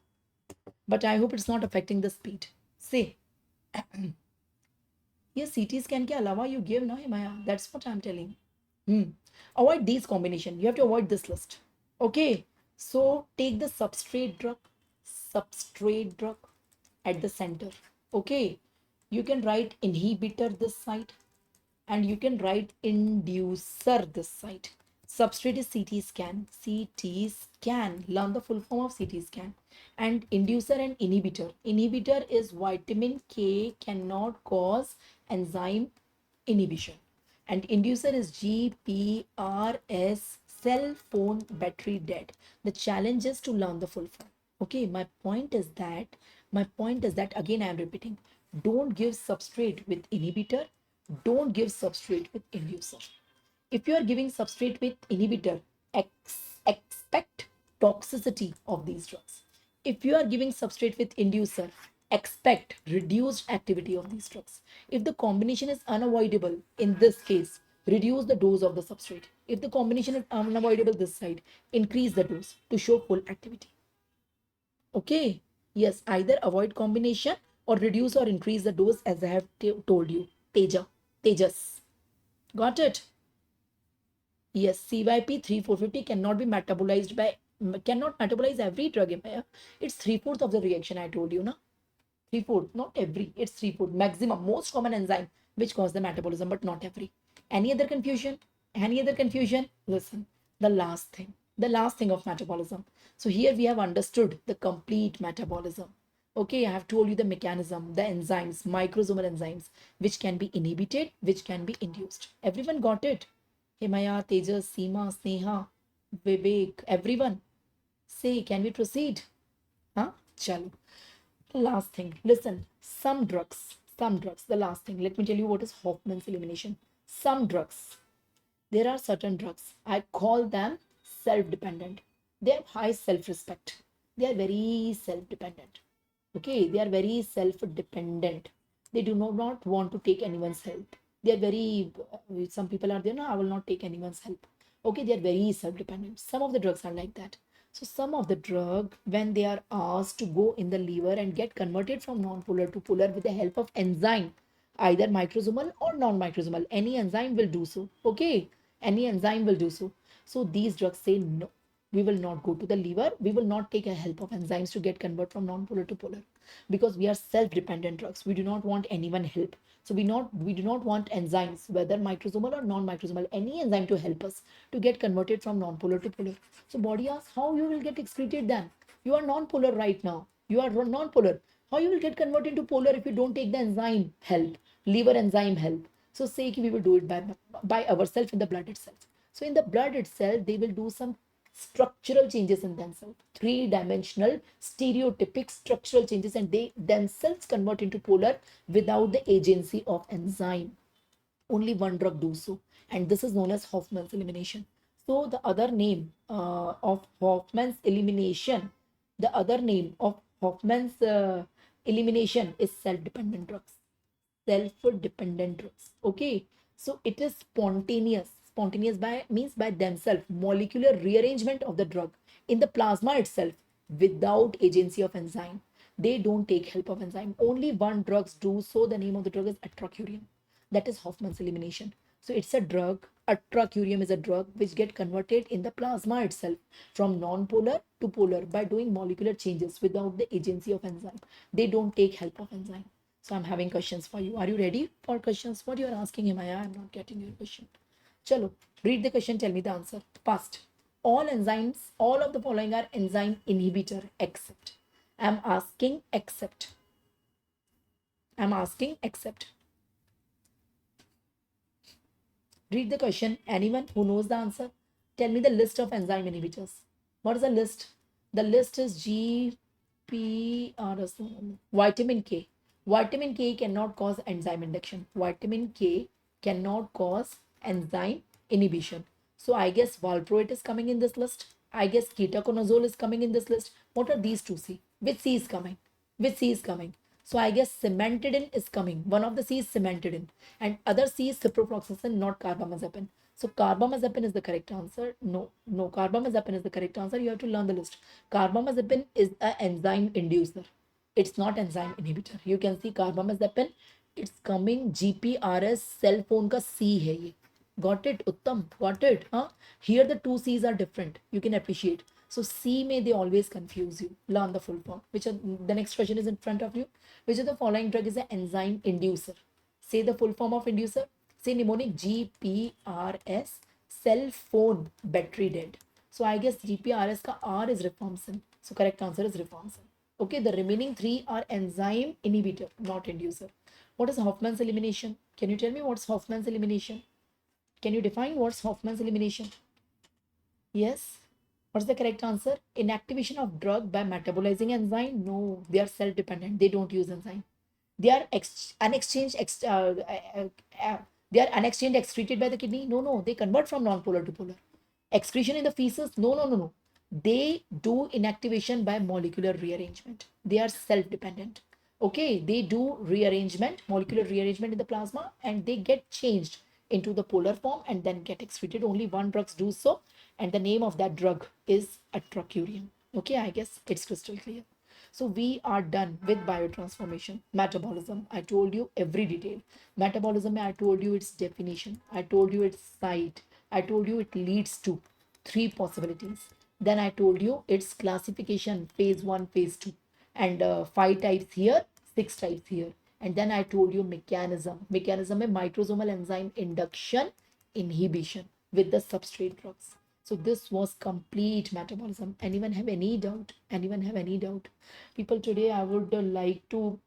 but I hope it's not affecting the speed. See, ये CT scan के अलावा you give ना Himaya. That's what I'm telling. Avoid these combination. You have to avoid this list. Okay. So take the substrate drug at the center. Okay. You can write inhibitor this side and you can write inducer this side. Substrate is CT scan. CT scan. Learn the full form of CT scan. And inducer and inhibitor. Inhibitor is vitamin K cannot cause enzyme inhibition. And inducer is GPRS, cell phone battery dead. The challenge is to learn the full form. Okay, my point is that again I am repeating, don't give substrate with inhibitor, don't give substrate with inducer. If you are giving substrate with inhibitor, expect toxicity of these drugs. If you are giving substrate with inducer, expect reduced activity of these drugs. If the combination is unavoidable, in this case, reduce the dose of the substrate. If the combination is unavoidable this side, increase the dose to show full activity. Okay, yes, either avoid combination or reduce or increase the dose as I have told you. Tejas. Got it? Yes, CYP 3450 cannot metabolize every drug. It's 3/4 of the reaction I told you, na? 3/4, not every. It's 3/4 maximum, most common enzyme which cause the metabolism, but not every. Any other confusion? Any other confusion? Listen, the last thing of metabolism. So here we have understood the complete metabolism. Okay, I have told you the mechanism, the enzymes, microsomal enzymes, which can be inhibited, which can be induced. Everyone got it? Himaya, Tejas, Seema, Sneha, Vivek, everyone. Say, can we proceed? Huh? Chalo. Last thing, listen, the last thing. Let me tell you what is Hoffman's elimination. Some drugs, there are certain drugs, I call them self-dependent. They have high self-respect. They are very self-dependent. Okay, they are very self-dependent. They do not want to take anyone's help. They are very, some people are there, no, I will not take anyone's help. Okay, they are very self-dependent. Some of the drugs are like that. So some of the drug, when they are asked to go in the liver and get converted from non-polar to polar with the help of enzyme, either microsomal or non-microsomal, any enzyme will do so. Okay, any enzyme will do so. So these drugs say no, we will not go to the liver, we will not take a help of enzymes to get convert from non-polar to polar, because we are self-dependent drugs. We do not want anyone help. So we do not want enzymes, whether microsomal or non-microsomal, any enzyme to help us to get converted from non-polar to polar. So body asks, how you will get excreted then? You are non-polar right now, you are non-polar, how you will get converted to polar if you don't take the enzyme help, liver enzyme help? So say we will do it by ourselves in the blood itself. So in the blood itself, they will do some structural changes in themselves, three-dimensional stereotypic structural changes, and they themselves convert into polar without the agency of enzyme. Only one drug do so, and this is known as Hoffman's elimination. So the other name of Hoffman's elimination, the other name of Hoffman's elimination is self-dependent drugs. Self-dependent drugs. Okay, so it is spontaneous. Spontaneous by means by themselves, molecular rearrangement of the drug in the plasma itself without agency of enzyme. They don't take help of enzyme. Only one drugs do so. The name of the drug is atracurium. That is Hoffman's elimination. So it's a drug. Atracurium is a drug which get converted in the plasma itself from non-polar to polar by doing molecular changes without the agency of enzyme. They don't take help of enzyme. So I'm having questions for you. Are you ready for questions? What you are asking, Himaya? I'm not getting your question. Chalo, read the question, tell me the answer. Fast. All enzymes, all of the following are enzyme inhibitor except. I'm asking except. I'm asking except. Read the question. Anyone who knows the answer, tell me the list of enzyme inhibitors. What is the list? The list is G, P, R, vitamin K. Vitamin K cannot cause enzyme induction. Vitamin K cannot cause enzyme inhibition. So I guess valproate is coming in this list. I guess ketoconazole is coming in this list. What are these two C? Which C is coming? Which C is coming? So I guess cimetidine is coming. One of the C is cimetidine and other C is ciprofloxacin, not carbamazepine. So carbamazepine is the correct answer. No, carbamazepine is the correct answer. You have to learn the list. Carbamazepine is an enzyme inducer. It's not enzyme inhibitor. You can see carbamazepine. It's coming GPRS cell phone ka C hai ye. Got it, Uttam? Got it? Huh? Here the two C's are different. You can appreciate. So C may they always confuse you. Learn the full form. The next question is in front of you. Which of the following drug is an enzyme inducer? Say the full form of inducer. Say mnemonic GPRS cell phone battery dead. So I guess GPRS ka R is rifampicin. So correct answer is rifampicin. Okay, the remaining three are enzyme inhibitor, not inducer. What is Hoffman's elimination? Can you tell me what's Hoffman's elimination? Can you define what's Hoffman's elimination? Yes. What's the correct answer? Inactivation of drug by metabolizing enzyme? No, they are self-dependent. They don't use enzyme. They are unexchanged. They are unexchanged excreted by the kidney. No. They convert from non-polar to polar. Excretion in the feces? No. They do inactivation by molecular rearrangement. They are self-dependent. Okay, they do rearrangement, molecular rearrangement in the plasma, and they get changed into the polar form and then get excreted. Only one drugs do so, and the name of that drug is atracurium. Okay, I guess it's crystal clear. So we are done with biotransformation. Metabolism, I told you every detail. Metabolism, I told you its definition. I told you its site. I told you it leads to three possibilities. Then I told you its classification, phase 1, phase 2, and 5 types here, 6 types here. And then I told you mechanism. Mechanism is mitosomal enzyme induction inhibition with the substrate drugs. So this was complete metabolism. Anyone have any doubt? Anyone have any doubt? People, today I would like to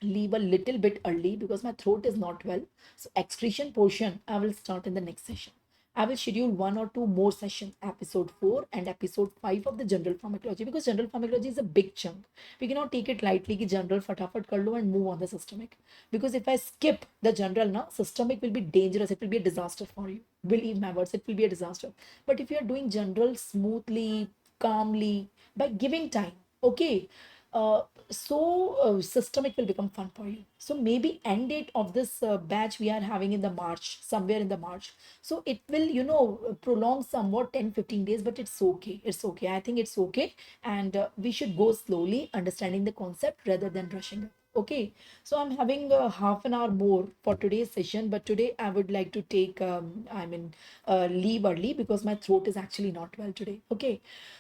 leave a little bit early because my throat is not well. So excretion portion I will start in the next session. I will schedule 1 or 2 more sessions, episode 4 and episode 5 of the general pharmacology, because general pharmacology is a big chunk. We cannot take it lightly ki general fatafat kar lo and move on the systemic. Because if I skip the general now, systemic will be dangerous. It will be a disaster for you. Believe my words, it will be a disaster. But if you are doing general smoothly, calmly, by giving time, okay, systemic will become fun for you. So maybe end date of this batch we are having in the March, somewhere in the March. So it will, prolong somewhat 10-15 days, but it's okay. It's okay. I think it's okay. And we should go slowly, understanding the concept rather than rushing it. Okay, so I'm having half an hour more for today's session, but today I would like to take, leave early because my throat is actually not well today. Okay,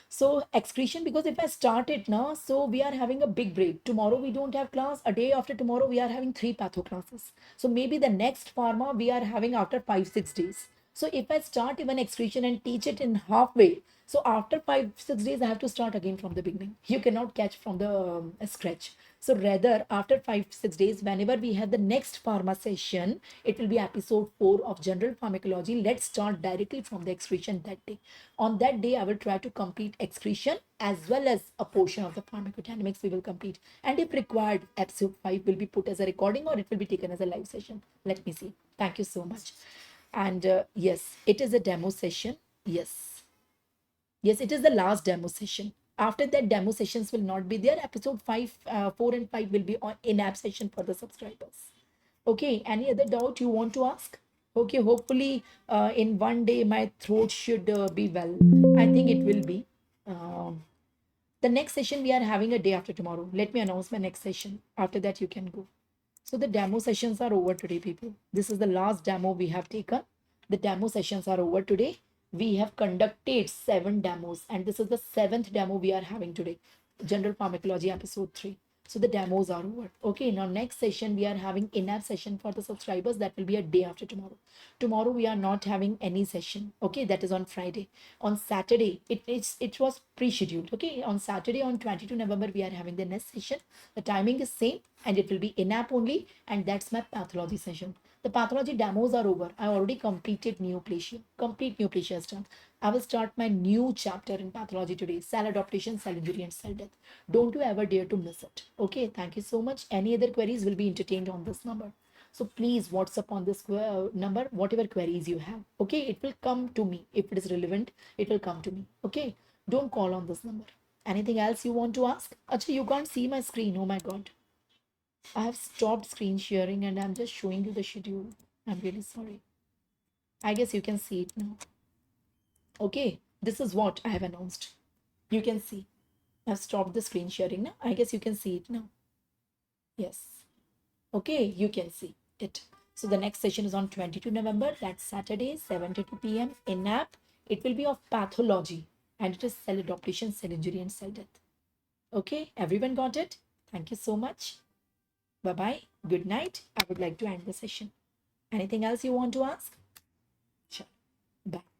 so excretion, because if I start it now, so we are having a big break. Tomorrow we don't have class. A day after tomorrow we are having 3 patho classes. So maybe the next pharma we are having after 5-6 days. So if I start even excretion and teach it in halfway, so after 5-6 days I have to start again from the beginning. You cannot catch from the scratch. So rather, after 5-6 days, whenever we have the next pharma session, it will be episode 4 of general pharmacology. Let's start directly from the excretion that day. On that day, I will try to complete excretion as well as a portion of the pharmacodynamics we will complete. And if required, episode 5 will be put as a recording or it will be taken as a live session. Let me see. Thank you so much. And yes, it is a demo session. Yes, it is the last demo session. After that, demo sessions will not be there. Episode 5, 4 and 5 will be on in-app session for the subscribers. Okay, any other doubt you want to ask? Okay, hopefully in one day my throat should be well. I think it will be. Um, the next session we are having a day after tomorrow. Let me announce my next session. After that, you can go. So the demo sessions are over today, people. This is the last demo we have taken. The demo sessions are over today. We have conducted 7 demos, and this is the 7th demo we are having today. General Pharmacology episode 3. So the demos are over. Okay, now next session we are having in-app session for the subscribers. That will be a day after tomorrow. Tomorrow we are not having any session. Okay, that is on Friday. On Saturday, it was pre-scheduled. Okay, on Saturday on 22 November we are having the next session. The timing is same and it will be in-app only, and that's my pathology session. The pathology demos are over. I already completed neoplasia. Complete neoplasia is done. I will start my new chapter in pathology today: cell adaptation, cell injury, and cell death. Don't you ever dare to miss it. Okay, thank you so much. Any other queries will be entertained on this number. So please WhatsApp on this number whatever queries you have. Okay, it will come to me. If it is relevant, it will come to me. Okay, don't call on this number. Anything else you want to ask? Actually, you can't see my screen. Oh my god. I have stopped screen sharing and I'm just showing you the schedule. I'm really sorry. I guess you can see it now. Okay, this is what I have announced. You can see. I've stopped the screen sharing now. I guess you can see it now. Yes. Okay, you can see it. So the next session is on 22 November. That's Saturday, 7 to 2 p.m. in NAP. It will be of pathology and it is cell adaptation, cell injury, and cell death. Okay, everyone got it? Thank you so much. Bye bye. Good night. I would like to end the session. Anything else you want to ask? Sure. Bye.